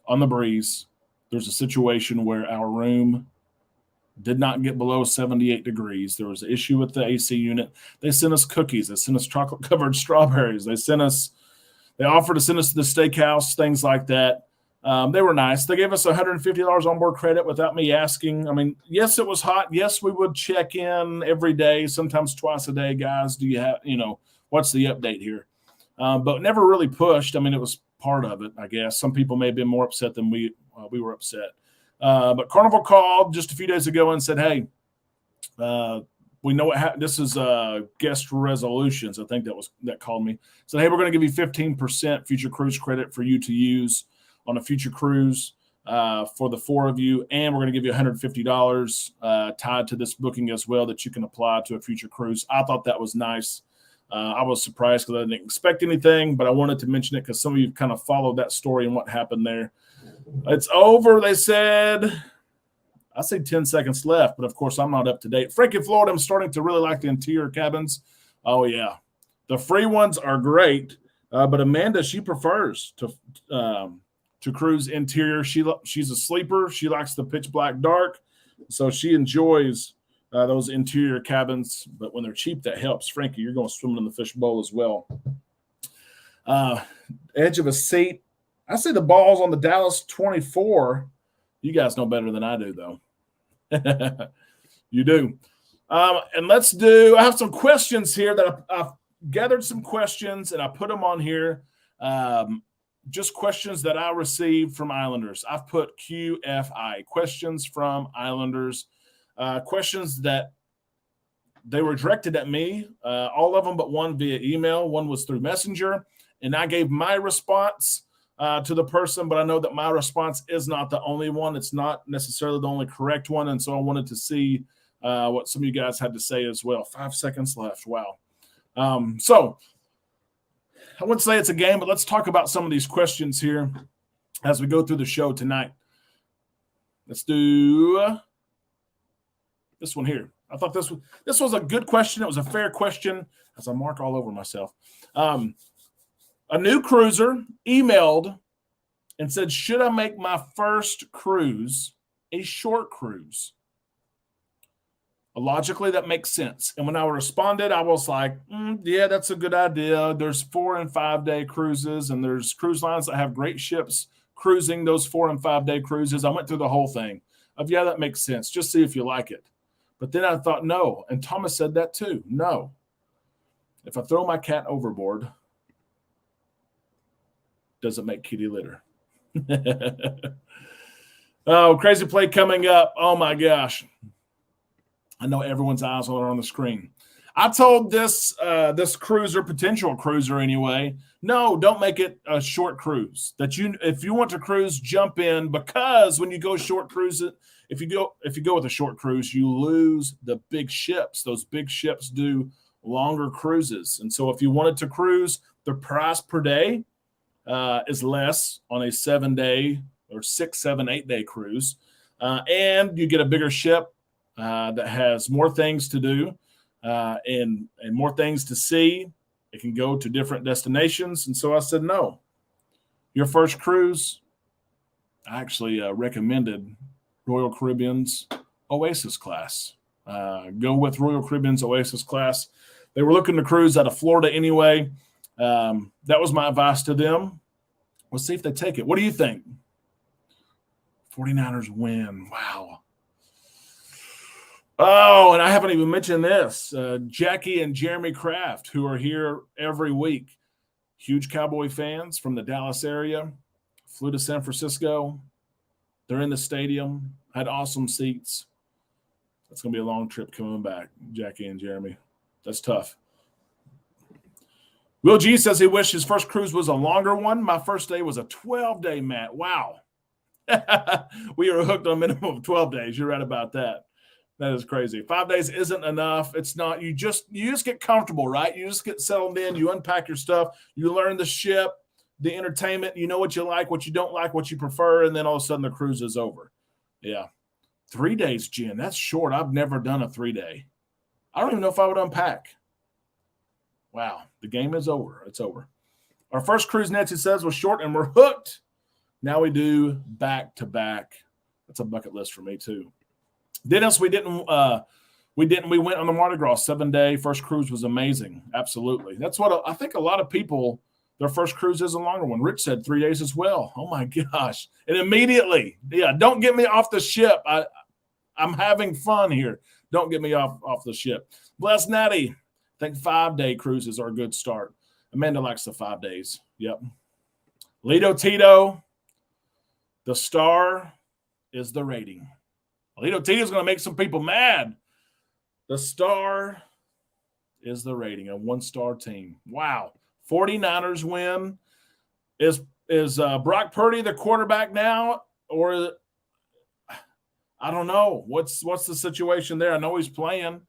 on the breeze. There's a situation where our room did not get below 78 degrees. There was an issue with the AC unit. They sent us cookies. They sent us chocolate-covered strawberries. They offered to send us to the steakhouse, things like that. They were nice. They gave us $150 onboard credit without me asking. I mean, yes, it was hot. Yes, we would check in every day, sometimes twice a day. Guys, do you have, what's the update here? But never really pushed. I mean, it was part of it, I guess. Some people may have been more upset than we were upset. But Carnival called just a few days ago and said, hey, we know what happened. This is guest resolutions. I think that called me. Said, hey, we're going to give you 15% future cruise credit for you to use on a future cruise for the 4 of you. And we're going to give you $150 tied to this booking as well that you can apply to a future cruise. I thought that was nice. I was surprised because I didn't expect anything, but I wanted to mention it because some of you kind of followed that story and what happened there. It's over, they said. I say 10 seconds left, but of course I'm not up to date. Frankie Florida, I'm starting to really like the interior cabins. Oh, yeah. The free ones are great, but Amanda, she prefers to cruise interior. She's a sleeper. She likes the pitch black dark, so she enjoys those interior cabins. But when they're cheap, that helps. Frankie, you're going swimming in the fishbowl as well. Edge of a seat. I see the ball's on the Dallas 24. You guys know better than I do, though. You do. And I have some questions here that I've gathered some questions and I put them on here. Just questions that I received from Islanders. I've put QFI, questions from Islanders, questions that they were directed at me, all of them but one via email. One was through Messenger, and I gave my response to the person, but I know that my response is not the only one. It's not necessarily the only correct one, and so I wanted to see what some of you guys had to say as well. 5 seconds left. Wow. So I wouldn't say it's a game, but let's talk about some of these questions here as we go through the show tonight. Let's do this one here. I thought this was a good question. It was a fair question, as I mark all over myself. A new cruiser emailed and said, should I make my first cruise a short cruise? Logically, that makes sense. And when I responded, I was like, yeah, that's a good idea. There's 4 and 5 day cruises, and there's cruise lines that have great ships cruising those 4 and 5 day cruises. I went through the whole thing of, yeah, that makes sense. Just see if you like it. But then I thought, no. And Thomas said that too. No. If I throw my cat overboard, does it make kitty litter? Oh, crazy play coming up. Oh, my gosh. I know everyone's eyes are on the screen. I told this cruiser, potential cruiser anyway, no, don't make it a short cruise. If you want to cruise, jump in, because when you go short cruise, if you go with a short cruise, you lose the big ships. Those big ships do longer cruises, and so if you wanted to cruise, the price per day is less on a 7 day or 6, 7, 8 day cruise, and you get a bigger ship. that has more things to do and more things to see. It can go to different destinations. And so I said, no. Your first cruise, I actually recommended Royal Caribbean's Oasis class. Go with Royal Caribbean's Oasis class. They were looking to cruise out of Florida anyway. That was my advice to them. We'll see if they take it. What do you think? 49ers win. Wow. Oh, and I haven't even mentioned this. Jackie and Jeremy Kraft, who are here every week. Huge Cowboy fans from the Dallas area. Flew to San Francisco. They're in the stadium. Had awesome seats. That's going to be a long trip coming back, Jackie and Jeremy. That's tough. Will G says he wished his first cruise was a longer one. My first day was a 12-day, Matt. Wow. We are hooked on a minimum of 12 days. You're right about that. That is crazy. 5 days isn't enough. It's not. You just get comfortable, right? You just get settled in. You unpack your stuff. You learn the ship, the entertainment. You know what you like, what you don't like, what you prefer, and then all of a sudden the cruise is over. Yeah. 3 days, Jen. That's short. I've never done a 3-day. I don't even know if I would unpack. Wow. The game is over. It's over. Our first cruise, Nancy says, was short, and we're hooked. Now we do back-to-back. That's a bucket list for me, too. Dennis, we went on the Mardi Gras 7-day. First cruise was amazing. Absolutely. That's what I think a lot of people, their first cruise is a longer one. Rich said 3 days as well. Oh my gosh. And immediately, don't get me off the ship. I'm having fun here. Don't get me off the ship. Bless Natty. I think 5-day cruises are a good start. Amanda likes the 5 days. Yep. Lito Tito, the star is the rating. Lito Tito is going to make some people mad. The star is the rating, a 1-star team. Wow. 49ers win. Is Brock Purdy the quarterback now? Or I don't know. What's the situation there? I know he's playing.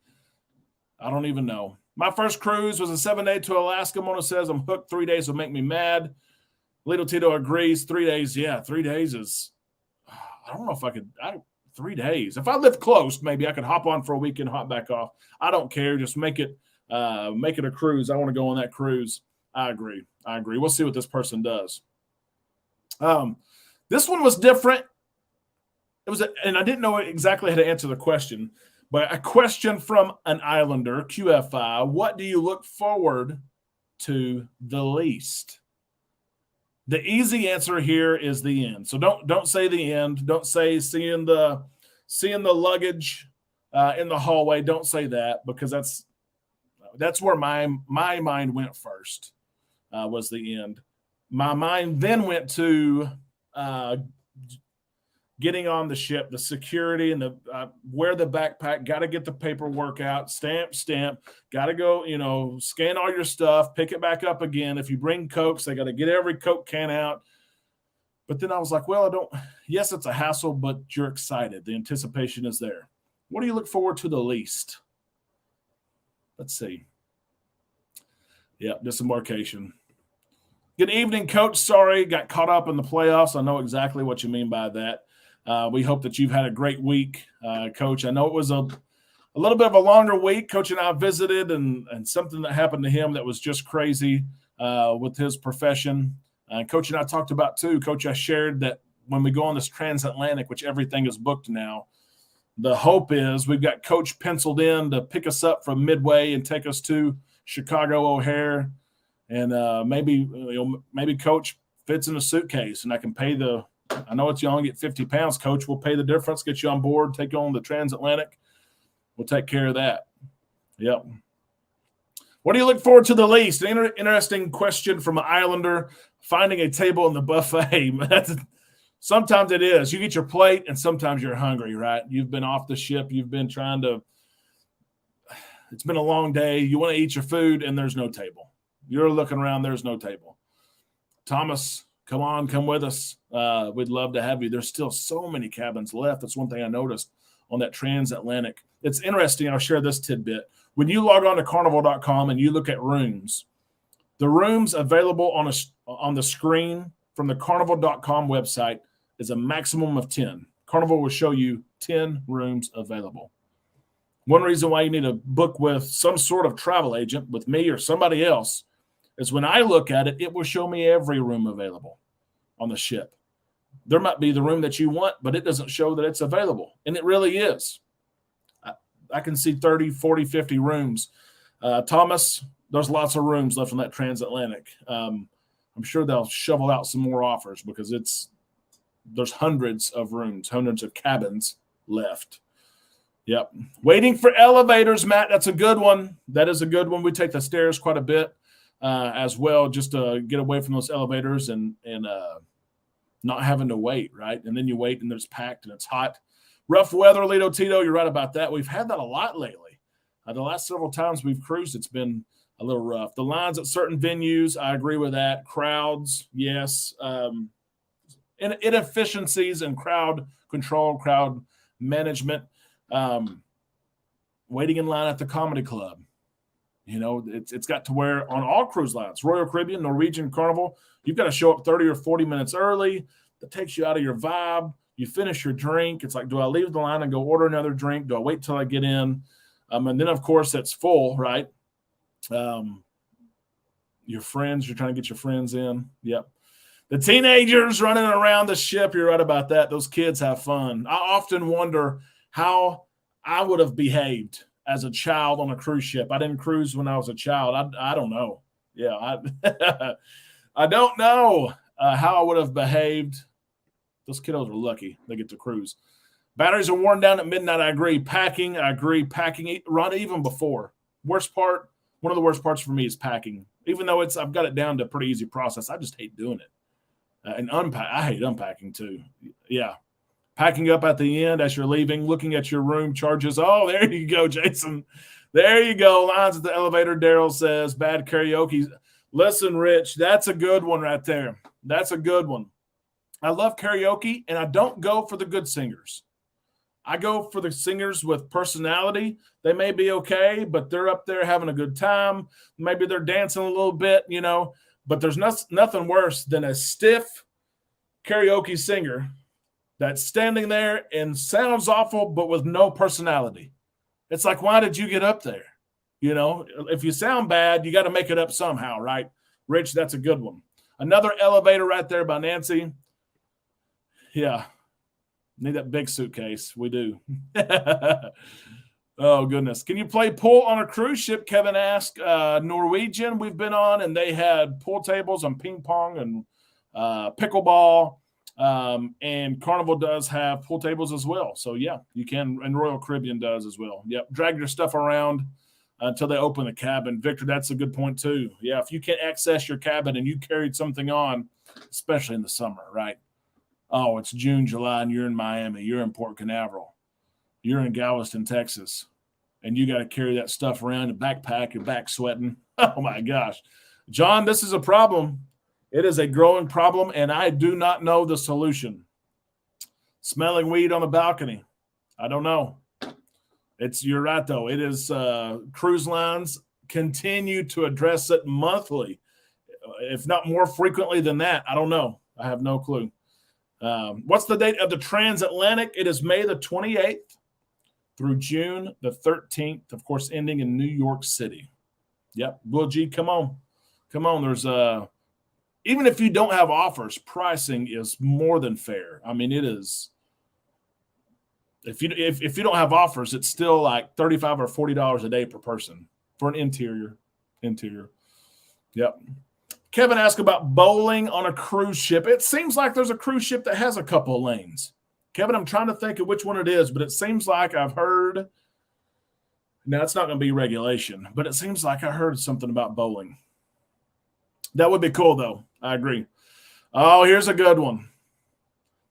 I don't even know. My first cruise was a 7-day to Alaska. Mona says I'm hooked. 3 days will make me mad. Little Tito agrees. 3 days. Yeah, 3 days is – I don't know if I could – 3 days. If I live close, maybe I could hop on for a week and hop back off. I don't care. Just make it a cruise. I want to go on that cruise. I agree. We'll see what this person does. This one was different. And I didn't know exactly how to answer the question, but a question from an Islander, QFI. What do you look forward to the least? The easy answer here is the end. So don't say the end. Don't say seeing the luggage in the hallway. Don't say that, because that's where my mind went first. Was the end. My mind then went to getting on the ship, the security, and the wear the backpack. Got to get the paperwork out. Stamp. Got to go. Scan all your stuff. Pick it back up again. If you bring Cokes, they got to get every Coke can out. But then I was like, well, I don't. Yes, it's a hassle, but you're excited. The anticipation is there. What do you look forward to the least? Let's see. Yep, disembarkation. Good evening, Coach. Sorry, got caught up in the playoffs. I know exactly what you mean by that. We hope that you've had a great week, Coach. I know it was a little bit of a longer week. Coach and I visited, and something that happened to him that was just crazy with his profession. Coach and I talked about, too. Coach, I shared that when we go on this transatlantic, which everything is booked now, the hope is we've got Coach penciled in to pick us up from Midway and take us to Chicago O'Hare. And maybe Coach fits in a suitcase, and I can pay I know you only get 50 pounds, Coach. We'll pay the difference, get you on board, take you on the transatlantic. We'll take care of that. Yep. What do you look forward to the least? An interesting question from an Islander. Finding a table in the buffet. Sometimes it is. You get your plate, and sometimes you're hungry, right? You've been off the ship. You've been it's been a long day. You want to eat your food, and there's no table. You're looking around, there's no table. Thomas, come with us. We'd love to have you. There's still so many cabins left. That's one thing I noticed on that transatlantic. It's interesting. I'll share this tidbit. When you log on to carnival.com and you look at rooms, the rooms available on the screen from the carnival.com website is a maximum of 10. Carnival will show you 10 rooms available. One reason why you need to book with some sort of travel agent, with me or somebody else, is when I look at it, it will show me every room available on the ship. There might be the room that you want, but it doesn't show that it's available. And it really is. I can see 30, 40, 50 rooms. Thomas, there's lots of rooms left on that transatlantic. I'm sure they'll shovel out some more offers because there's hundreds of rooms, hundreds of cabins left. Yep. Waiting for elevators, Matt. That's a good one. That is a good one. We take the stairs quite a bit as well, just to get away from those elevators and not having to wait, right? And then you wait and it's packed and it's hot. Rough weather, Lito Tito. You're right about that. We've had that a lot lately. The last several times we've cruised, it's been a little rough. The lines at certain venues, I agree with that. Crowds, yes. Inefficiencies in crowd control, crowd management. Waiting in line at the comedy club. You know, it's got to where on all cruise lines, Royal Caribbean, Norwegian, Carnival, you've got to show up 30 or 40 minutes early. That takes you out of your vibe. You finish your drink. It's like, do I leave the line and go order another drink? Do I wait till I get in? And then, of course, it's full, right? Your friends, you're trying to get your friends in. Yep. The teenagers running around the ship, you're right about that. Those kids have fun. I often wonder how I would have behaved as a child on a cruise ship. I didn't cruise when I was a child. I don't know. Yeah, I don't know how I would have behaved. Those kiddos are lucky they get to cruise. Batteries are worn down at midnight. I agree. Packing, I agree. Packing, run even before. Worst part, one of the worst parts for me is packing. Even though I've got it down to a pretty easy process, I just hate doing it. And I hate unpacking too. Yeah. Packing up at the end as you're leaving, looking at your room charges. Oh, there you go, Jason. There you go. Lines at the elevator, Daryl says. Bad karaoke. Listen, Rich, that's a good one right there. That's a good one. I love karaoke, and I don't go for the good singers. I go for the singers with personality. They may be okay, but they're up there having a good time. Maybe they're dancing a little bit, you know. But there's nothing worse than a stiff karaoke singer that's standing there and sounds awful, but with no personality. It's like, why did you get up there? You know, if you sound bad, you got to make it up somehow, right? Rich, that's a good one. Another elevator right there by Nancy. Yeah. Need that big suitcase. We do. Oh, goodness. Can you play pool on a cruise ship? Kevin asked. Norwegian we've been on, and they had pool tables and ping pong and pickleball. And Carnival does have pool tables as well. So, yeah, you can. And Royal Caribbean does as well. Yep. Drag your stuff around until they open the cabin. Victor, that's a good point, too. Yeah, if you can't access your cabin and you carried something on, especially in the summer, right? Oh, it's June, July, and you're in Miami. You're in Port Canaveral. You're in Galveston, Texas, and you got to carry that stuff around, a backpack, your back sweating. Oh, my gosh. John, this is a problem. It is a growing problem, and I do not know the solution. Smelling weed on the balcony. I don't know. You're right, though. It is cruise lines continue to address it monthly, if not more frequently than that. I don't know. I have no clue. What's the date of the transatlantic? It is May the 28th through June the 13th, of course, ending in New York City. Yep. Well, G, come on. Come on. There's even if you don't have offers, pricing is more than fair. I mean, it is. If you don't have offers, it's still like $35 or $40 a day per person for an interior. Yep. Kevin asked about bowling on a cruise ship. It seems like there's a cruise ship that has a couple of lanes. Kevin, I'm trying to think of which one it is, but it seems like I've heard. Now, it's not going to be regulation, but it seems like I heard something about bowling. That would be cool, though. I agree. Oh, here's a good one.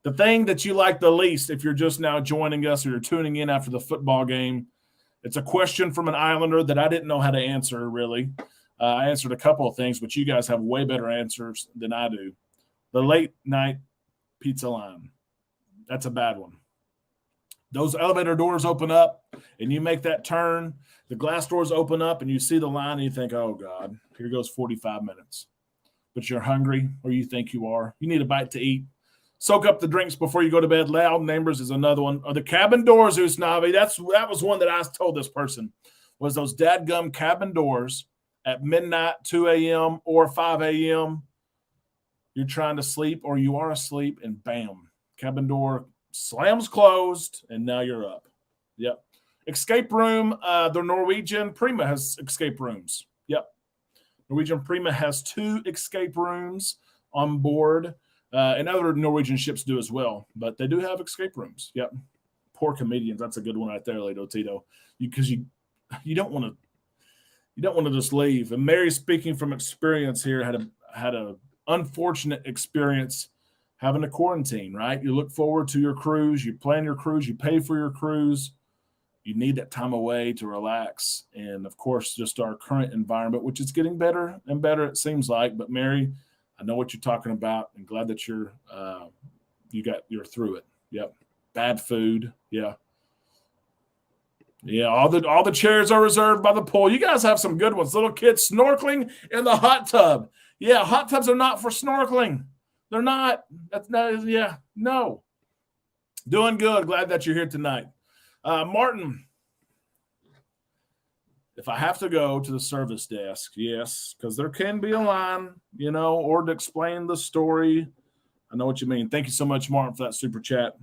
The thing that you like the least, if you're just now joining us or you're tuning in after the football game, it's a question from an Islander that I didn't know how to answer, really. I answered a couple of things, but you guys have way better answers than I do. The late night pizza line. That's a bad one. Those elevator doors open up and you make that turn. The glass doors open up and you see the line and you think, oh, God, here goes 45 minutes. But you're hungry, or you think you are. You need a bite to eat. Soak up the drinks before you go to bed. Loud neighbors is another one. Or the cabin doors, Usnavi. That was one that I told this person, was those dadgum cabin doors at midnight, 2 a.m. or 5 a.m. You're trying to sleep or you are asleep, and bam, cabin door slams closed, and now you're up. Yep. Escape room. The Norwegian Prima has escape rooms. Yep. Norwegian Prima has 2 escape rooms on board, and other Norwegian ships do as well. But they do have escape rooms. Yep. Poor comedians. That's a good one right there, Ledo Tito. Because you don't want to just leave. And Mary, speaking from experience here, had a unfortunate experience having a quarantine. Right. You look forward to your cruise. You plan your cruise. You pay for your cruise. You need that time away to relax. And, of course, just our current environment, which is getting better and better, it seems like. But, Mary, I know what you're talking about. I'm glad that you're through it. Yep. Bad food. Yeah. Yeah, all the chairs are reserved by the pool. You guys have some good ones. Little kids snorkeling in the hot tub. Yeah, hot tubs are not for snorkeling. They're not. No. Doing good. Glad that you're here tonight. Martin, if I have to go to the service desk, yes, because there can be a line, or to explain the story. I know what you mean. Thank you so much, Martin, for that super chat.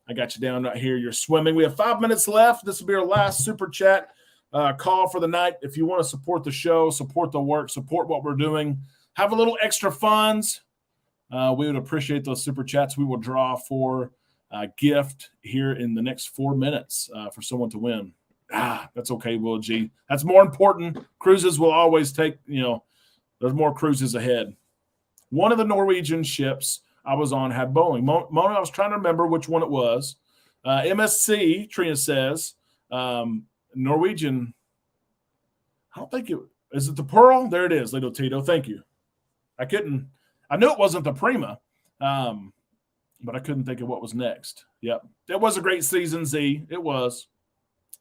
I got you down right here. You're swimming. We have 5 minutes left. This will be our last super chat call for the night. If you want to support the show, support the work, support what we're doing, have a little extra funds, we would appreciate those super chats. We will draw for gift here in the next 4 minutes for someone to win. That's okay, Will G. That's more important. Cruises will always take, there's more cruises ahead. One of the Norwegian ships I was on had bowling. Mona, I was trying to remember which one it was. MSC, Trina says. Norwegian, I don't think is it the Pearl? There it is, Little Tito. Thank you. I knew it wasn't the Prima. But I couldn't think of what was next. Yep. It was a great season, Z. It was.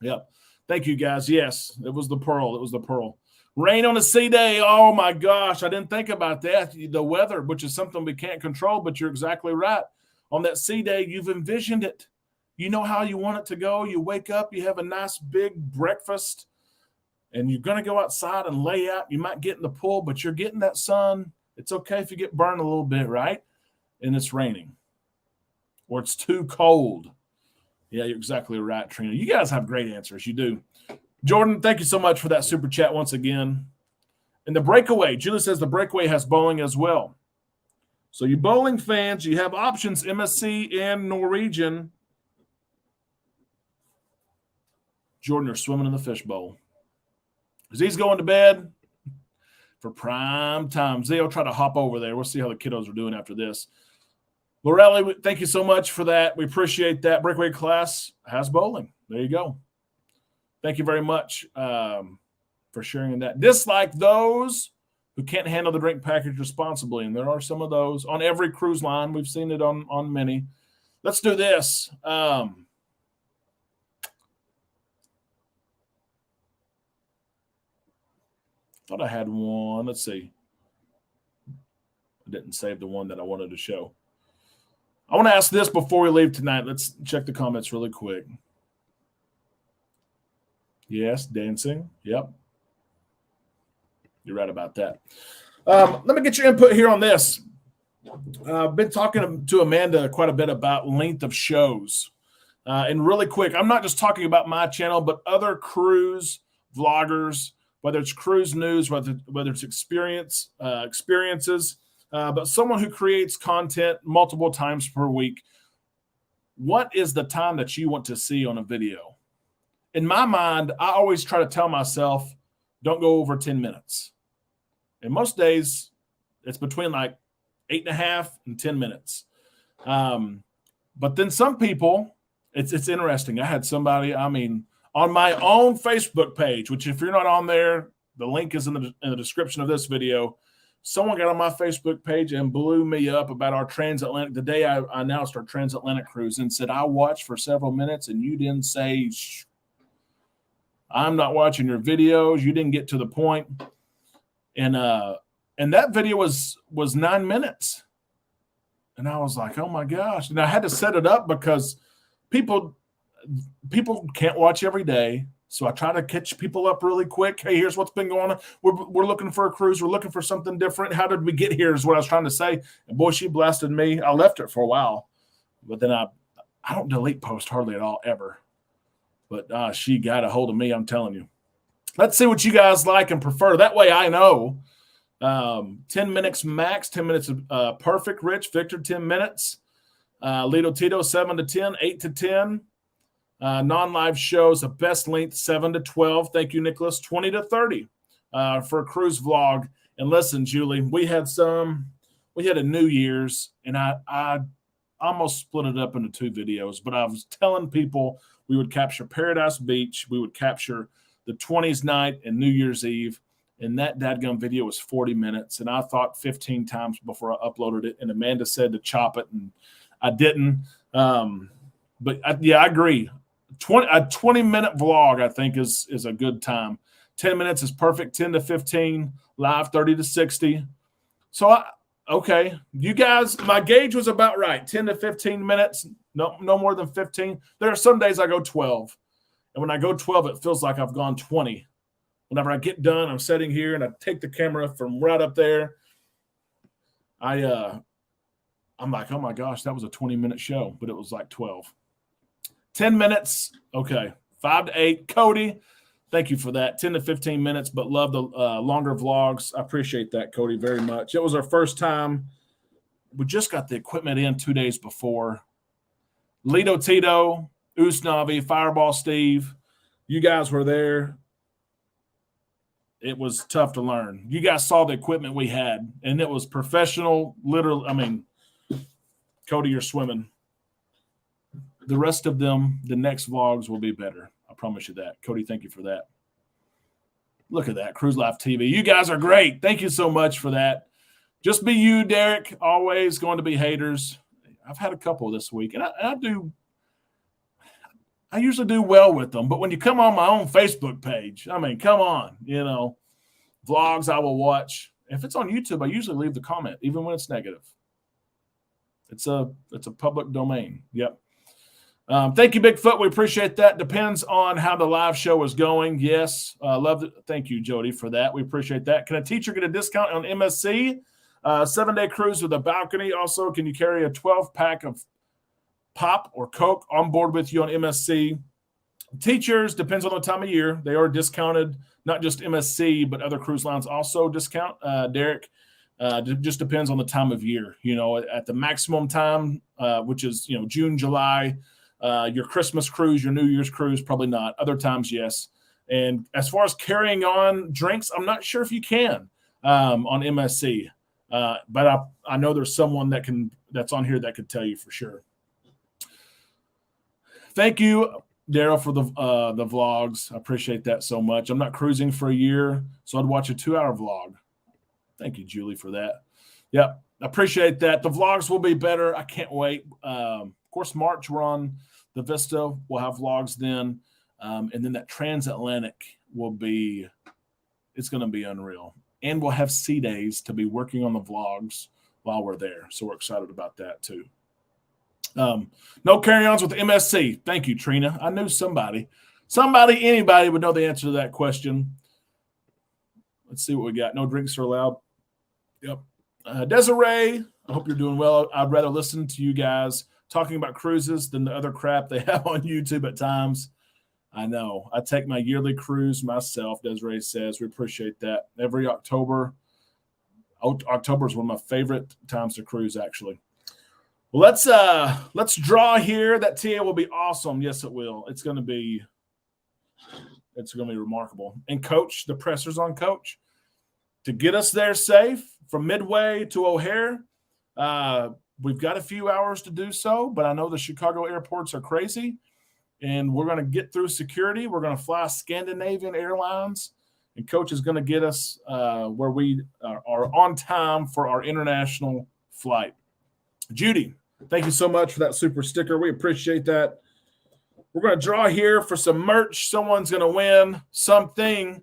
Yep. Thank you, guys. Yes, it was the Pearl. It was the Pearl. Rain on a sea day. Oh, my gosh. I didn't think about that. The weather, which is something we can't control, but you're exactly right. On that sea day, you've envisioned it. You know how you want it to go. You wake up, you have a nice big breakfast, and you're going to go outside and lay out. You might get in the pool, but you're getting that sun. It's okay if you get burned a little bit, right? And it's raining. Or it's too cold. Yeah, you're exactly right, Trina. You guys have great answers. You do. Jordan, thank you so much for that super chat once again. And the breakaway. Julie says the breakaway has bowling as well. So you bowling fans, you have options, MSC and Norwegian. Jordan, you're swimming in the fishbowl. Z's going to bed for prime time. Z will try to hop over there. We'll see how the kiddos are doing after this. Lorelli, thank you so much for that. We appreciate that. Breakaway class has bowling. There you go. Thank you very much for sharing that. Dislike those who can't handle the drink package responsibly, and there are some of those on every cruise line. We've seen it on many. Let's do this. Thought I had one. Let's see. I didn't save the one that I wanted to show. I want to ask this before we leave tonight. Let's check the comments really quick. Yes, dancing. Yep. You're right about that. Let me get your input here on this. I've been talking to Amanda quite a bit about length of shows. And really quick, I'm not just talking about my channel, but other cruise vloggers, whether it's cruise news, whether it's experiences, but someone who creates content multiple times per week. What is the time that you want to see on a video? In my mind, I always try to tell myself, don't go over 10 minutes. And most days, it's between like 8.5 and 10 minutes. But then some people, it's interesting. I had somebody, on my own Facebook page, which if you're not on there, the link is in the description of this video. Someone got on my Facebook page and blew me up about our transatlantic. The day I announced our transatlantic cruise and said, I watched for several minutes and you didn't say, I'm not watching your videos. You didn't get to the point. And that video was 9 minutes. And I was like, oh my gosh. And I had to set it up because people can't watch every day. So I try to catch people up really quick. Hey, here's what's been going on. We're looking for a cruise. We're looking for something different. How did we get here is what I was trying to say. And boy, she blasted me. I left it for a while. But then I don't delete posts hardly at all, ever. But she got a hold of me, I'm telling you. Let's see what you guys like and prefer. That way I know. 10 minutes max, 10 minutes perfect. Rich, Victor, 10 minutes. Lito Tito, 7 to 10, 8 to 10. Non-live shows, the best length, 7 to 12. Thank you, Nicholas. 20 to 30 for a cruise vlog. And listen, Julie, we had a New Year's, and I almost split it up into 2 videos, but I was telling people we would capture Paradise Beach, we would capture the 20s night and New Year's Eve, and that dadgum video was 40 minutes, and I thought 15 times before I uploaded it, and Amanda said to chop it, and I didn't. But I agree. A 20-minute vlog, I think, is a good time. 10 minutes is perfect. 10 to 15, live 30 to 60. So, okay, you guys, my gauge was about right. 10 to 15 minutes, no more than 15. There are some days I go 12. And when I go 12, it feels like I've gone 20. Whenever I get done, I'm sitting here and I take the camera from right up there. I'm like, oh my gosh, that was a 20-minute show, but it was like 12. 10 minutes, okay. 5 to 8. Cody, thank you for that. 10 to 15 minutes, but love the longer vlogs. I appreciate that, Cody, very much. It was our first time. We just got the equipment in 2 days before. Lito Tito, Usnavi, Fireball Steve, you guys were there. It was tough to learn. You guys saw the equipment we had, and it was professional, literally. I mean, Cody, you're swimming. The rest of them, the next vlogs will be better. I promise you that. Cody, thank you for that. Look at that, Cruise Life TV. You guys are great. Thank you so much for that. Just be you, Derek. Always going to be haters. I've had a couple this week, and I usually do well with them. But when you come on my own Facebook page, I mean, come on, vlogs I will watch. If it's on YouTube, I usually leave the comment, even when it's negative. It's a public domain. Yep. Thank you, Bigfoot. We appreciate that. Depends on how the live show is going. Yes. Love it. Thank you, Jody, for that. We appreciate that. Can a teacher get a discount on MSC? 7-day cruise with a balcony. Also, can you carry a 12-pack of pop or Coke on board with you on MSC? Teachers, depends on the time of year. They are discounted, not just MSC, but other cruise lines also discount. Derek, just depends on the time of year. At the maximum time, which is, June, July, your Christmas cruise, your New Year's cruise, probably not. Other times, yes. And as far as carrying on drinks, I'm not sure if you can on MSC. But I know there's someone that's on here that could tell you for sure. Thank you, Daryl, for the vlogs. I appreciate that so much. I'm not cruising for a year, so I'd watch a 2-hour vlog. Thank you, Julie, for that. Yeah, I appreciate that. The vlogs will be better. I can't wait. Of course, March, we're on the Vista. We'll have vlogs then. And then that transatlantic it's going to be unreal. And we'll have sea days to be working on the vlogs while we're there. So we're excited about that too. No carry-ons with MSC. Thank you, Trina. I knew anybody would know the answer to that question. Let's see what we got. No drinks are allowed. Yep. Desiree, I hope you're doing well. I'd rather listen to you guys talking about cruises than the other crap they have on YouTube at times. I know. I take my yearly cruise myself, Desiree says. We appreciate that. Every October. October is one of my favorite times to cruise, actually. Well, let's draw here. That TA will be awesome. Yes, it will. It's going to be remarkable. And Coach, the pressure's on Coach to get us there safe from Midway to O'Hare. We've got a few hours to do so, but I know the Chicago airports are crazy, and we're going to get through security. We're going to fly Scandinavian Airlines, and Coach is going to get us where we are on time for our international flight. Judy, thank you so much for that super sticker. We appreciate that. We're going to draw here for some merch. Someone's going to win something.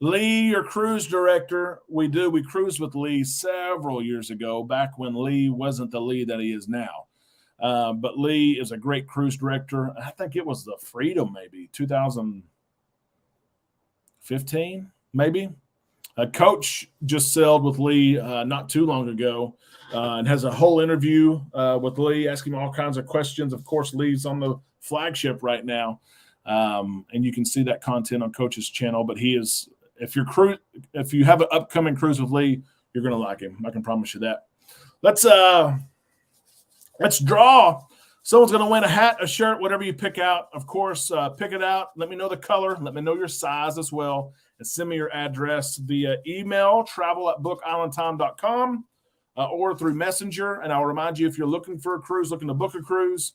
Lee, your cruise director. We cruised with Lee several years ago, back when Lee wasn't the Lee that he is now. But Lee is a great cruise director. I think it was the Freedom, maybe 2015, maybe. Coach just sailed with Lee not too long ago and has a whole interview with Lee, asking him all kinds of questions. Of course, Lee's on the flagship right now, and you can see that content on Coach's channel. But he is, if you have an upcoming cruise with Lee, you're going to like him. I can promise you that. Let's draw. Someone's going to win a hat, a shirt, whatever you pick out. Of course, pick it out. Let me know the color. Let me know your size as well. And send me your address via email, travel@bookislandtime.com, or through Messenger. And I'll remind you, if you're looking for a cruise, looking to book a cruise,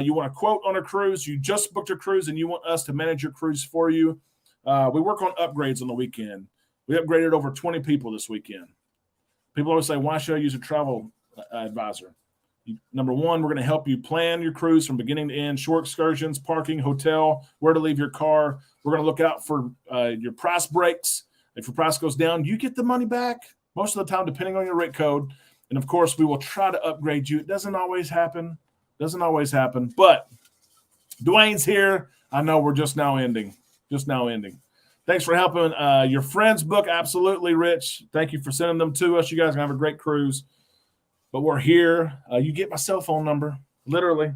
you want a quote on a cruise, you just booked a cruise, and you want us to manage your cruise for you, we work on upgrades on the weekend. We upgraded over 20 people this weekend. People always say, why should I use a travel advisor? Number one, we're going to help you plan your cruise from beginning to end, short excursions, parking, hotel, where to leave your car. We're going to look out for your price breaks. If your price goes down, you get the money back most of the time, depending on your rate code. And, of course, we will try to upgrade you. It doesn't always happen. But Dwayne's here. I know we're just now ending. Thanks for helping your friends book. Absolutely, Rich. Thank you for sending them to us. You guys are going to have a great cruise. But we're here. You get my cell phone number, literally.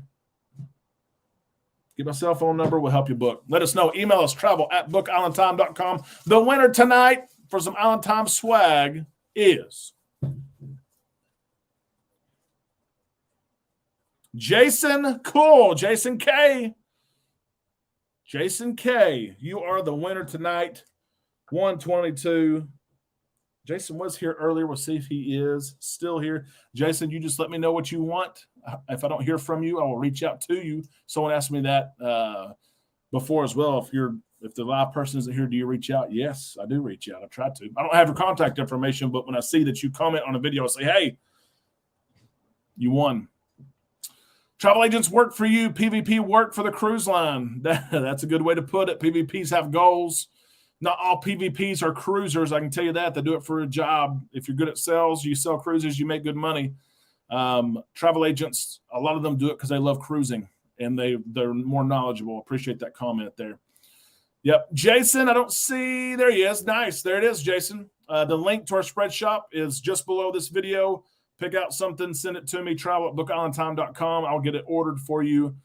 Get my cell phone number. We'll help you book. Let us know. Email us, travel@bookislandtime.com. The winner tonight for some Island Time swag is Jason. Cool. Jason K. You are the winner tonight. 122. Jason was here earlier. We'll see if he is still here. Jason, you just let me know what you want. If I don't hear from you, I will reach out to you. Someone asked me that before as well. If the live person isn't here, do you reach out? Yes, I do reach out. I try to. I don't have your contact information, but when I see that you comment on a video, I say, hey, you won. Travel agents work for you. PVP work for the cruise line. That's a good way to put it. PVPs have goals. Not all PVPs are cruisers. I can tell you that. They do it for a job. If you're good at sales, you sell cruises, you make good money. Travel agents, a lot of them do it because they love cruising, and they're more knowledgeable. Appreciate that comment there. Yep. Jason, I don't see. There he is. Nice. There it is, Jason. The link to our spread shop is just below this video. Pick out something, send it to me, travel@bookislandtime.com. I'll get it ordered for you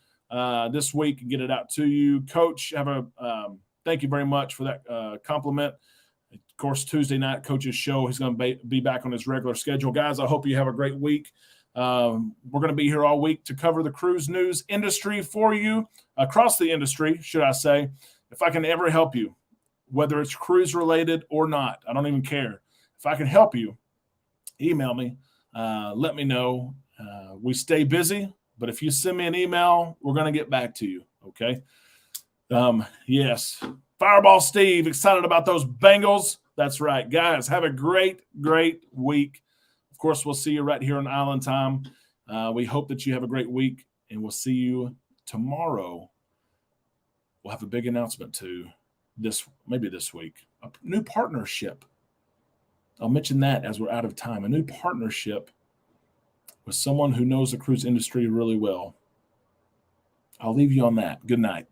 this week and get it out to you. Coach, thank you very much for that compliment. Of course, Tuesday night, Coach's show. He's going to be back on his regular schedule. Guys, I hope you have a great week. We're going to be here all week to cover the cruise news industry for you, across the industry, should I say. If I can ever help you, whether it's cruise-related or not, I don't even care. If I can help you, email me. Let me know. We stay busy, but if you send me an email, we're going to get back to you, okay? Yes. Fireball Steve, excited about those Bengals. That's right. Guys, have a great, great week. Of course, we'll see you right here on Island Time. We hope that you have a great week, and we'll see you tomorrow. We'll have a big announcement too maybe this week. A new partnership. I'll mention that as we're out of time. A new partnership with someone who knows the cruise industry really well. I'll leave you on that. Good night.